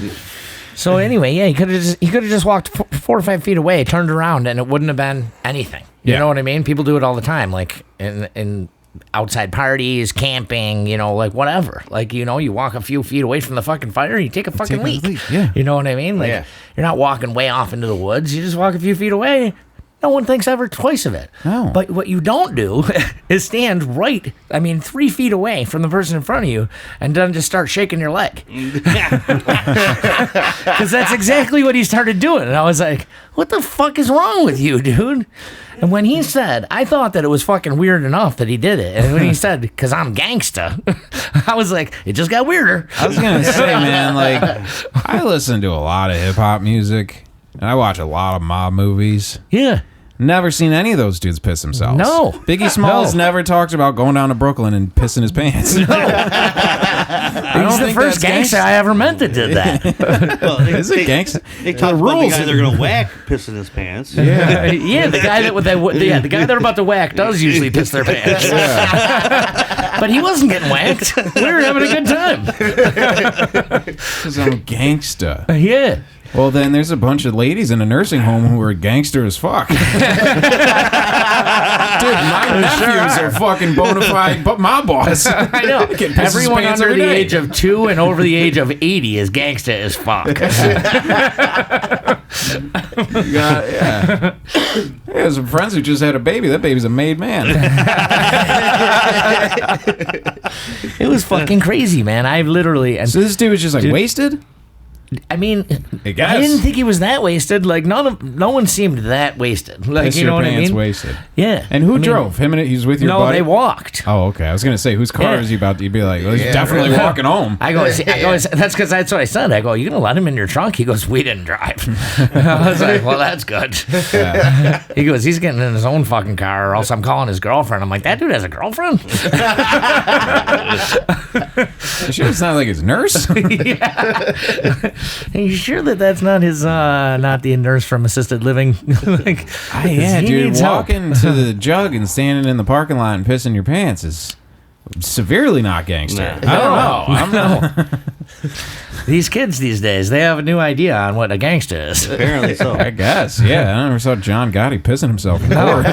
So anyway, yeah, he could have just walked 4 or 5 feet away, turned around, and it wouldn't have been anything. You know what I mean? People do it all the time, like in outside parties, camping, like whatever. Like, you walk a few feet away from the fucking fire, you take a fucking leak. Yeah. You know what I mean? Like, you're not walking way off into the woods. You just walk a few feet away. No one thinks ever twice of it. No. But what you don't do is stand 3 feet away from the person in front of you and then just start shaking your leg. Because that's exactly what he started doing. And I was like, what the fuck is wrong with you, dude? And when he said, I thought that it was fucking weird enough that he did it. And when he said, because I'm gangsta, I was like, it just got weirder. I was going to say, man, like, I listen to a lot of hip-hop music, and I watch a lot of mob movies. Yeah. Never seen any of those dudes piss themselves. No. Biggie Smalls never talked about going down to Brooklyn and pissing his pants. No. I He's the first gangster I ever met that did that. Well, Is it gangsta? They talk about the guy they're gonna whack pissing his pants. Yeah. Yeah, the guy the guy they're about to whack does usually piss their pants. But he wasn't getting whacked. We were having a good time. Because I'm gangsta. Yeah. Well, then there's a bunch of ladies in a nursing home who are gangster as fuck. Dude, my nephews are fucking bona fide mob boss. I know. Everyone under the age of 2 and over the age of 80 is gangsta as fuck. Yeah. I have some friends who just had a baby. That baby's a made man. It was fucking crazy, man. I literally... So this dude was just like wasted? I mean, I guess. I didn't think he was that wasted. Like no one seemed that wasted. Like Piss you know your what I pants mean? Wasted. Yeah. And who drove? Him and he was with your buddy? No, they walked. Oh, okay. I was gonna say, whose car Yeah. is he about to? You'd be like, well, he's definitely walking home. I go, that's because that's what I said. I go, you gonna let him in your trunk? He goes, we didn't drive. I was like, well, that's good. Yeah. He goes, he's getting in his own fucking car, or else I'm calling his girlfriend. I'm like, that dude has a girlfriend? Sure, it's not like his nurse. Yeah. Are you sure that that's not his, not the nurse from assisted living? Like, Yeah, he dude, needs help. walking to the Jug and standing in the parking lot and pissing your pants is severely not gangster. I don't know. I'm not. These kids these days, they have a new idea on what a gangster is. Apparently so. I guess. Yeah, I never saw John Gotti pissing himself in court.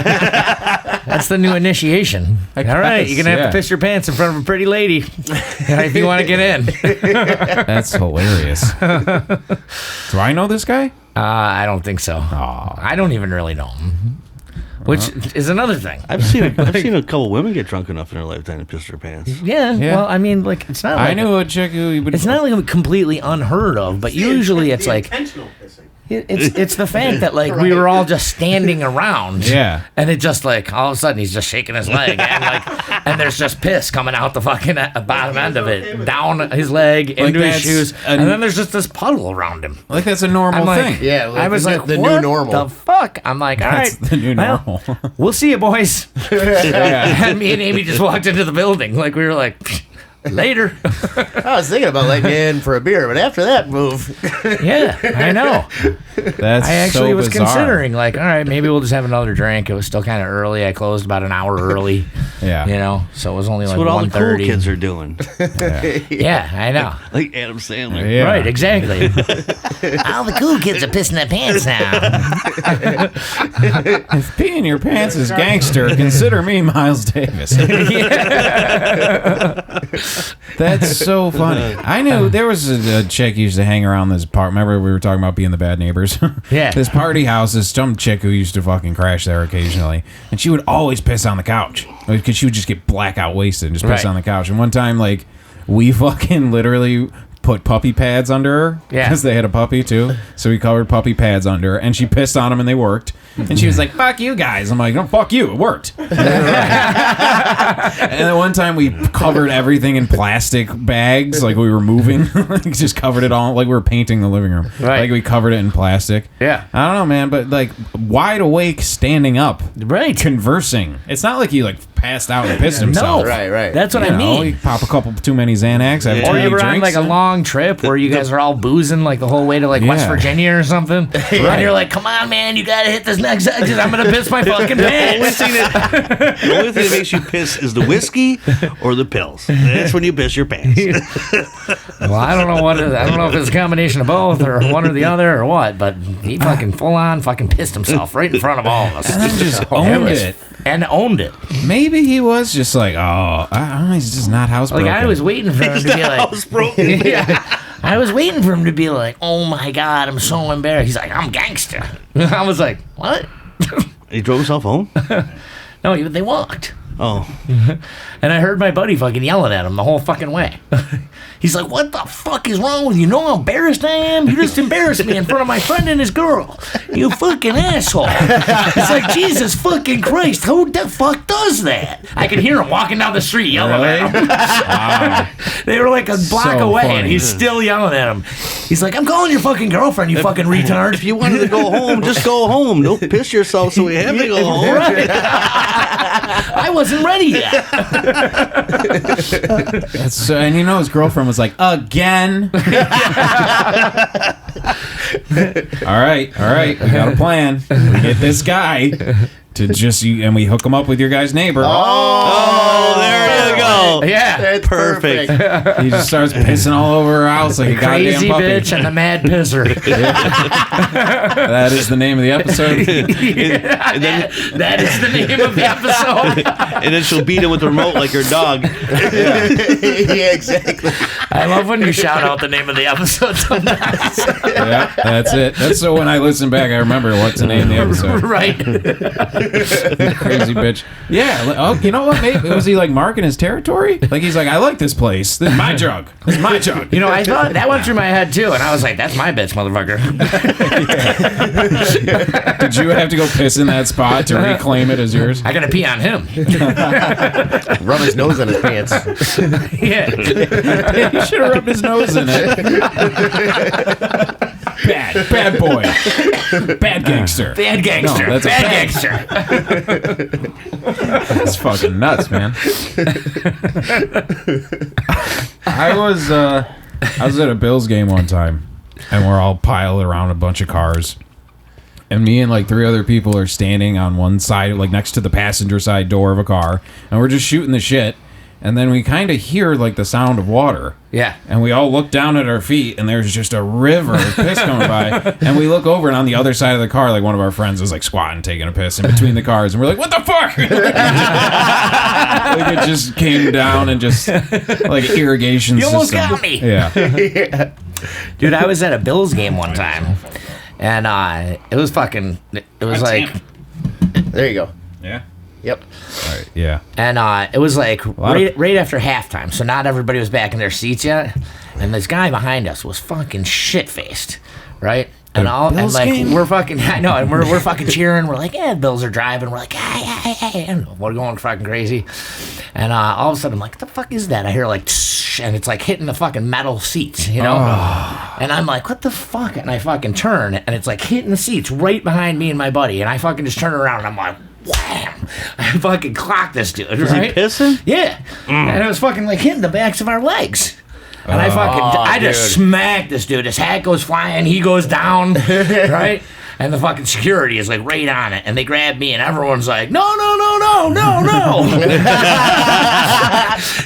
That's the new initiation. All right, guess, you're gonna have yeah. to piss your pants in front of a pretty lady if you want to get in. That's hilarious. Do I know this guy? I don't think so. I don't even really know him. Which is another thing. I've seen a couple women get drunk enough in their lifetime to piss their pants. Yeah, Yeah. well, I mean, like, it's not like... I knew a chick who would. It's not like completely unheard of, but usually it's like... intentional pissing. It's the fact that, like, we were all just standing around. Yeah. And it just, like, all of a sudden he's just shaking his leg. And, like, and there's just piss coming out the fucking bottom end of it. Down his leg, into his that's shoes. And then there's just this puddle around him. Like, that's a normal I'm like, thing. Yeah, like I was like, the what new normal. the fuck? I'm like, all right. That's the new well, normal. we'll see you, boys. And me and Amy just walked into the building. Like, we were like, later. I was thinking about letting you in for a beer, but after that move, Yeah, I know. That's I actually so was bizarre. considering, like, all right, maybe we'll just have another drink. It was still kind of early. I closed about an hour early. Yeah. You know, so it was only That's like what all the cool 1:30. kids are doing. Yeah, I know. Like Adam Sandler. Yeah. Right, exactly. All the cool kids are pissing their pants now. If peeing your pants is gangster, consider me Miles Davis. That's so funny. I knew there was a chick who used to hang around this park. Remember we were talking about being the bad neighbors? Yeah. This party house, this some chick who used to fucking crash there occasionally. And she would always piss on the couch. Because she would just get blackout wasted and just piss Right. on the couch. And one time, like, we fucking literally put puppy pads under her. Yeah. Because they had a puppy too. So we covered puppy pads under her. And she pissed on them and they worked. And she was like, fuck you guys. I'm like, no, fuck you. It worked. And then one time we covered everything in plastic bags. Like we were moving. Like just covered it all. Like we were painting the living room. Right. Like we covered it in plastic. Yeah. I don't know, man. But like wide awake, standing up. Right. Conversing. It's not like you like passed out and pissed himself. No, Right. That's what You I know, mean. you pop a couple too many Xanax. Have too Or many you were on drinks. like a long trip where you guys are all boozing like the whole way to like West Yeah. Virginia or something. And you're like, come on, man, you gotta hit this next exit. I'm gonna piss my fucking pants. The only thing that makes you piss is the whiskey or the pills. That's when you piss your pants. Well, I don't know I don't know if it's a combination of both or one or the other or what, but he fucking full on fucking pissed himself right in front of all of us. And then just owned it. And owned it. Maybe he was just like, he's just not housebroken. Like I was waiting for him to be like, Housebroken. yeah. I was waiting for him to be like, oh my God, I'm so embarrassed. He's like, I'm gangster. I was like, what? He drove himself home? No, they walked. Oh. And I heard my buddy fucking yelling at him the whole fucking way. He's like, what the fuck is wrong with you? You know how embarrassed I am? You just embarrassed me in front of my friend and his girl. You fucking asshole. It's like, Jesus fucking Christ, who the fuck does that? I could hear him walking down the street yelling at him. Wow. They were like a block So away, funny. and he's still yelling at him. He's like, I'm calling your fucking girlfriend, you fucking retard. If you wanted to go home, just go home. Don't piss yourself so we have to go home. Right. I wasn't ready yet. And you know his girlfriend was like, again. All right, we got a plan. We get this guy to just and we hook him up with your guy's neighbor. Oh, there you go. Yeah. That's Perfect. He just starts pissing all over her house like a goddamn Crazy puppy. bitch and the mad pisser. That is the name of the episode. That is the name of the episode. And then she'll beat him with the remote like her dog. Yeah, exactly. I love when you shout out the name of the episode sometimes. Yeah, that's it. That's so when I listen back, I remember what's the name of the episode. Right. Crazy bitch. Yeah. Oh, you know what? Maybe was he like marking his territory? Like he's like, I like this place. This is my jug. This is my jug. You know, I thought that went through my head too, and I was like, that's my bitch, motherfucker. Did you have to go piss in that spot to reclaim it as yours? I gotta pee on him. Rub his nose in his pants. Yeah. He should have rubbed his nose in it. Bad boy. Bad gangster. Bad gangster. No, that's a bad bad- gangster. That's fucking nuts, man. I was at a Bills game one time, and we're all piled around a bunch of cars, and me and like 3 other people are standing on one side, like next to the passenger side door of a car, and we're just shooting the shit. And then we kind of hear like the sound of water. Yeah. And we all look down at our feet, and there's just a river of piss coming by. And we look over, and on the other side of the car, like one of our friends was like squatting, taking a piss in between the cars, and we're like, "What the fuck?" Like it just came down and just like irrigation You almost system. got me. Yeah. Dude, I was at a Bills game one time, and it was like, There you go. Yeah. Yep. All right. Yeah. and it was like lot of- right after halftime, so not everybody was back in their seats yet, and this guy behind us was fucking shit faced, right? And Bills like game? we're fucking, I know, and we're fucking cheering. We're like, yeah, Bills are driving. We're like, hey, and we're going fucking crazy. And all of a sudden, I'm like, what the fuck is that? I hear like, tsh, and it's like hitting the fucking metal seats, you know? And I'm like, what the fuck? And I fucking turn, and it's like hitting the seats right behind me and my buddy. And I fucking just turn around, and I'm like, wham! I fucking clocked this dude. Was he right? pissing? Yeah. And it was fucking like hitting the backs of our legs. And I just smacked this dude. His hat goes flying. He goes down, right? And the fucking security is like right on it. And they grab me, and everyone's like, no.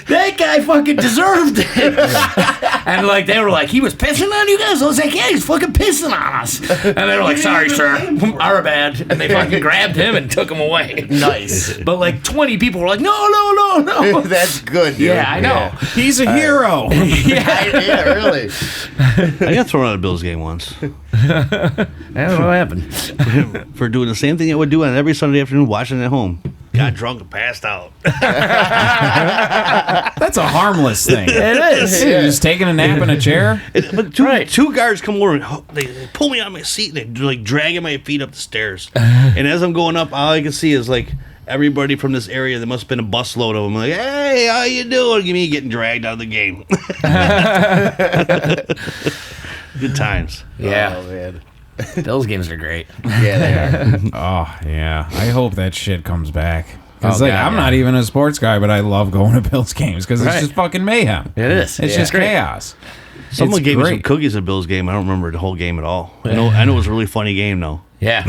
That guy fucking deserved it. And like they were like, he was pissing on you guys? I was like, yeah, he's fucking pissing on us. And they were like, sorry, sir. Our bad. And they fucking grabbed him and took him away. Nice. But like 20 people were like, no. That's good, dude. Yeah, I know. He's a hero. Yeah, really. I got thrown out of a Bills game once I don't know what happened. for doing the same thing I would do on every Sunday afternoon, watching it at home. Got drunk and passed out. That's a harmless thing. It is. You're just taking a nap in a chair. But two guards come over and they pull me out of my seat and they're like dragging my feet up the stairs. And as I'm going up, all I can see is like everybody from this area. There must have been a busload of them. Like, hey, how you doing? Me getting dragged out of the game. Good times. Yeah. Oh, man. Bills games are great. Yeah, they are. Oh yeah. I hope that shit comes back. It's Oh, like, God, I'm yeah. not even a sports guy, but I love going to Bills games because it's Right. just fucking mayhem. It is. It's Yeah. just Great. chaos. Someone It's gave me some great. cookies at Bill's game. I don't remember the whole game at all. I know it was a really funny game though. Yeah.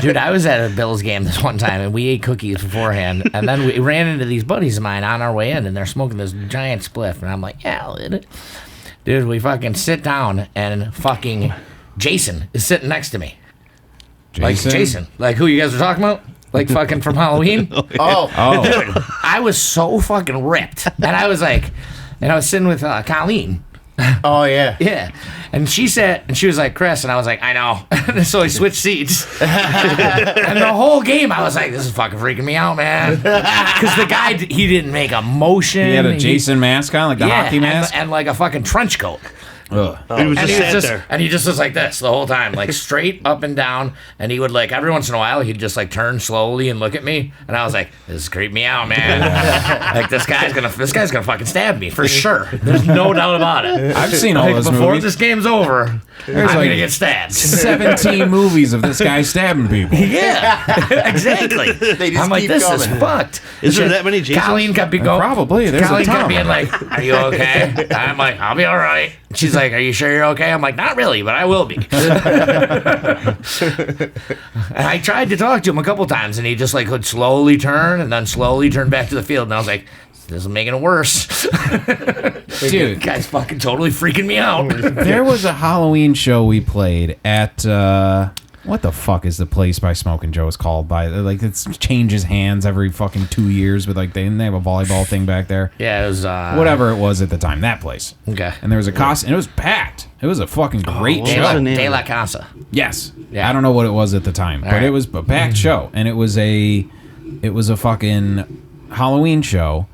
Dude, I was at a Bills game this one time, and we ate cookies beforehand, and then we ran into these buddies of mine on our way in, and they're smoking this giant spliff, and I'm like, yeah, I'll hit it. Dude, we fucking sit down, and fucking Jason is sitting next to me. Like, Jason. Like, who you guys were talking about? Like, fucking from Halloween? Oh, Oh, I was so fucking ripped. And I was like, and I was sitting with Colleen. oh yeah. Yeah. And she said, and she was like, Chris. And I was like, I know. And so we switched seats. And the whole game, I was like, this is fucking freaking me out, man. Because the guy, he didn't make a motion. he had a Jason mask on, like the hockey mask. And like a fucking trench coat. Ugh. He was And just sat there. and he just was like this the whole time, like straight up and down. And he would like every once in a while he'd just like turn slowly and look at me. And I was like, this is creeping me out, man. Like this guy's gonna fucking stab me for sure. There's no doubt about it. I've seen all Like, those before movies. this game's over, I'm like- gonna get stabbed. 17 movies of this guy stabbing people. Yeah, exactly. They just I'm like, keep this is coming. fucked. Is there that many Jasons? Colleen kept going. Probably. There's a Colleen ton kept of being them. like, "Are you okay?" I'm like, "I'll be all right." She's like, "Are you sure you're okay?" I'm like, "Not really, but I will be." And I tried to talk to him a couple times, and he just like would slowly turn and then slowly turn back to the field. And I was like, "This is making it worse." Dude, Guy's fucking totally freaking me out. there was a Halloween show we played at what the fuck is the place by Smoking Joe's called? By like it changes hands every fucking 2 years, but like they have a volleyball thing back there. Yeah, it was Whatever it was at the time, that place. Okay. And there was a cost, and it was packed. It was a fucking great what show. was the name? De La Casa. Yes. Yeah. I don't know what it was at the time, but right. it was a packed show, and it was a fucking Halloween show,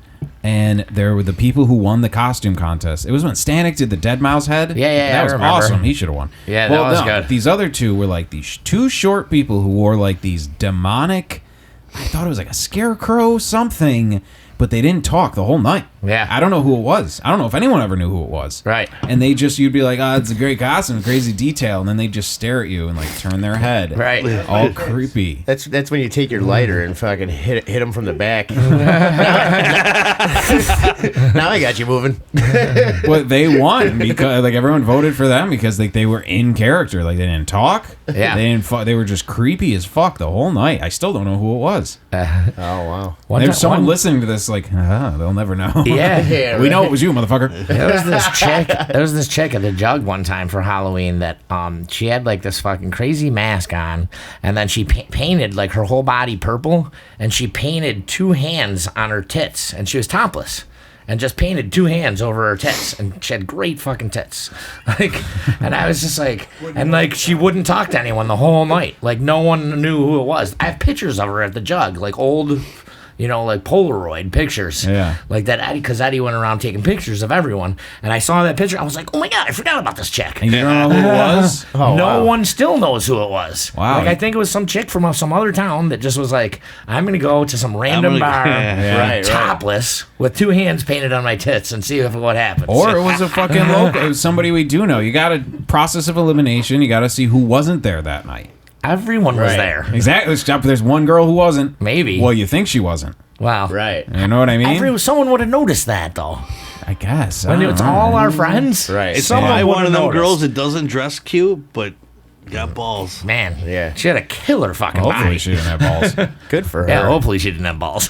and there were the people who won the costume contest. It was when Stanek did the Dead Mouse head. Yeah, that I was remember. awesome. He should have won. Yeah, that was good. These other two were like these two short people who wore like these demonic. I thought it was like a scarecrow something, but they didn't talk the whole night. Yeah. I don't know who it was. I don't know if anyone ever knew who it was. Right. And they just, you'd be like, oh, it's a great costume, crazy detail, and then they just stare at you and like turn their head. Right. All creepy. That's when you take your lighter and fucking hit him from the back. Now I got you moving. Well, they won because like everyone voted for them because like they were in character. Like they didn't talk. Yeah. They didn't. They were just creepy as fuck the whole night. I still don't know who it was. Oh wow. There's someone listening to this like, they'll never know. Yeah. Yeah, We right. know it was you, motherfucker. There was this chick. There was this chick at the Jug one time for Halloween that she had like this fucking crazy mask on, and then she painted like her whole body purple, and she painted two hands on her tits, and she was topless. And just painted two hands over her tits, and she had great fucking tits. Like, and I was just like, and like she wouldn't talk to anyone the whole night. Like no one knew who it was. I have pictures of her at the Jug, like old, like Polaroid pictures. Yeah. Like that Eddie, because Eddie went around taking pictures of everyone, and I saw that picture. I was like, oh my god, I forgot about this chick. And you don't know who it was? Oh, No wow. one still knows who it was. Wow. Like I think it was some chick from some other town that just was like, I'm gonna go to some random bar, Yeah. Right, topless, with two hands painted on my tits, and see if what happens. Or it was a fucking local. It was somebody we do know. You got a process of elimination. You got to see who wasn't there that night. everyone was Right. there. Exactly. Except there's one girl who wasn't. Maybe. Well, you think she wasn't. Wow. Right. You know what I mean? Someone would have noticed that though. I guess. When I don't it's know. all our friends. Right. It's Someone probably one would've of them noticed. girls that doesn't dress cute, but got balls. Man. Yeah. She had a killer fucking Hopefully body. she didn't have balls. Good for her. Yeah, hopefully she didn't have balls.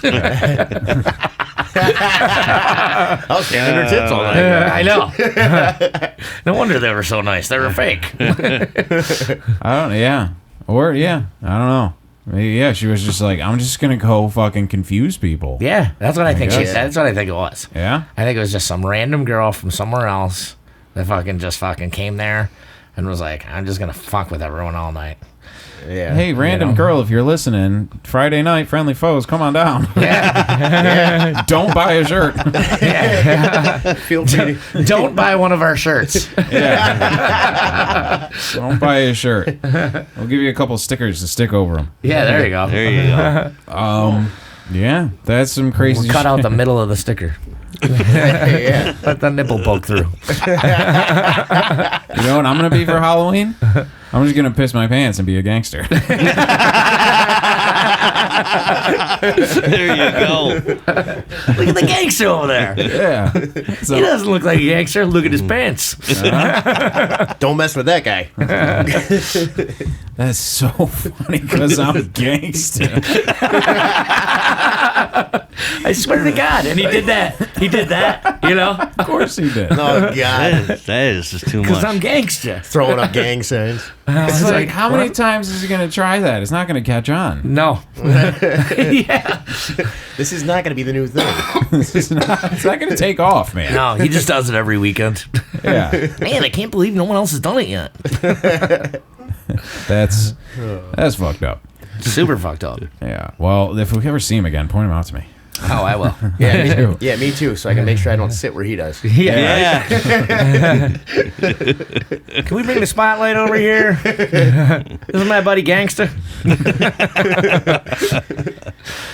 I was standing her tits all night. I know. No wonder they were so nice. They were fake. I don't. Yeah. Or yeah. I don't know. Maybe, yeah. She was just like, I'm just gonna go fucking confuse people. Yeah, that's what I think. guess. That's what I think it was. Yeah. I think it was just some random girl from somewhere else that fucking came there and was like, I'm just gonna fuck with everyone all night. Yeah. Hey, random know. girl, if you're listening, Friday night, friendly foes, come on down. Yeah. Don't buy a shirt. Feel free to. Don't buy one of our shirts. Yeah. Don't buy a shirt. We'll give you a couple stickers to stick over them. Yeah, there you go. There you go. Yeah, that's some crazy We'll cut shit. out the middle of the sticker. Yeah. Let the nipple poke through. You know what I'm going to be for Halloween? I'm just going to piss my pants and be a gangster. There you go. Look at the gangster over there. Yeah. So, He doesn't look like a gangster. Look at his pants. Don't mess with that guy. that's so funny because I'm gangster. I swear to God. And he did that. He did that, you know? Of course he did. Oh, God. That is just too Because much. I'm gangster. Throwing up gang signs. It's like, how many times is he going to try that? It's not going to catch on. No. Yeah. This is not going to be the new thing. It's not going to take off, man. No, he just does it every weekend. Yeah. Man, I can't believe no one else has done it yet. That's fucked up. Super fucked up. Yeah. Well, if we ever see him again, point him out to me. Oh, I will. Yeah, Me too. yeah, me too. So I can make sure I don't sit where he does. Yeah. Yeah. Can we bring the spotlight over here? This is my buddy Gangster.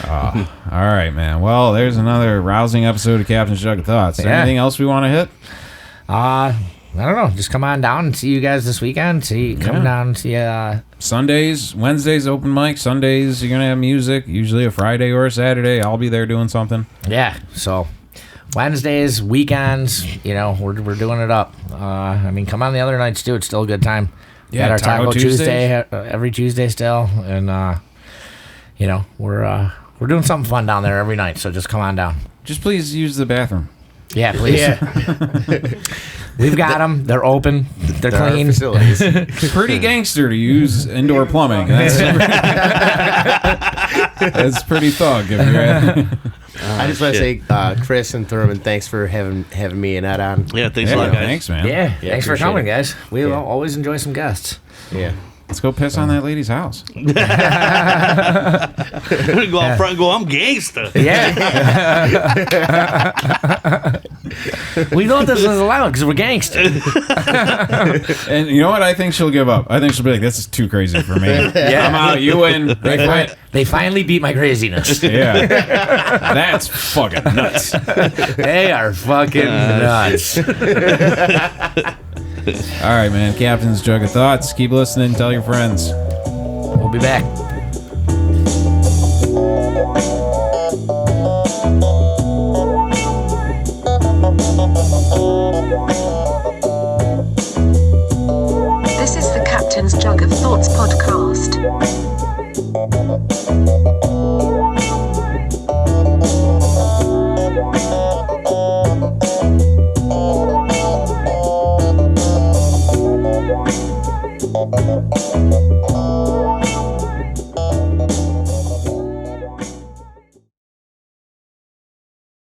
All right, man. Well, there's another rousing episode of Captain's Jug of Thoughts. Yeah. Anything else we want to hit? I don't know. Just come on down and see you guys this weekend. Come down and see. Sundays, Wednesdays, open mic. Sundays, you're going to have music. Usually a Friday or a Saturday. I'll be there doing something. Yeah. So Wednesdays, weekends, we're doing it up. I mean, come on the other nights too. It's still a good time. Yeah, Got our Taco Taco Tuesdays. Tuesday every Tuesday still, and we're doing something fun down there every night. So just come on down. Just please use the bathroom. Yeah, please. Yeah. We've got them. They're open. They're There are clean. facilities. Pretty gangster to use indoor plumbing. That's pretty thug. If you're I just want to say, Chris and Thurman, thanks for having me and Ed on. Yeah, thanks a lot, guys. Thanks, man. Yeah, thanks for appreciate coming, it. guys. We Yeah. always enjoy some guests. Yeah. Let's go piss on that lady's house. I'm gonna go out front and go, I'm gangster. Yeah. We know this is allowed because we're gangsters. And you know what? I think she'll give up. I think she'll be like, this is too crazy for me. I'm out. You win. I quit. They finally beat my craziness. Yeah. That's fucking nuts. They are fucking nuts. All right, man. Captain's Jug of Thoughts. Keep listening. Tell your friends. We'll be back. This is the Captain's Jug of Thoughts podcast.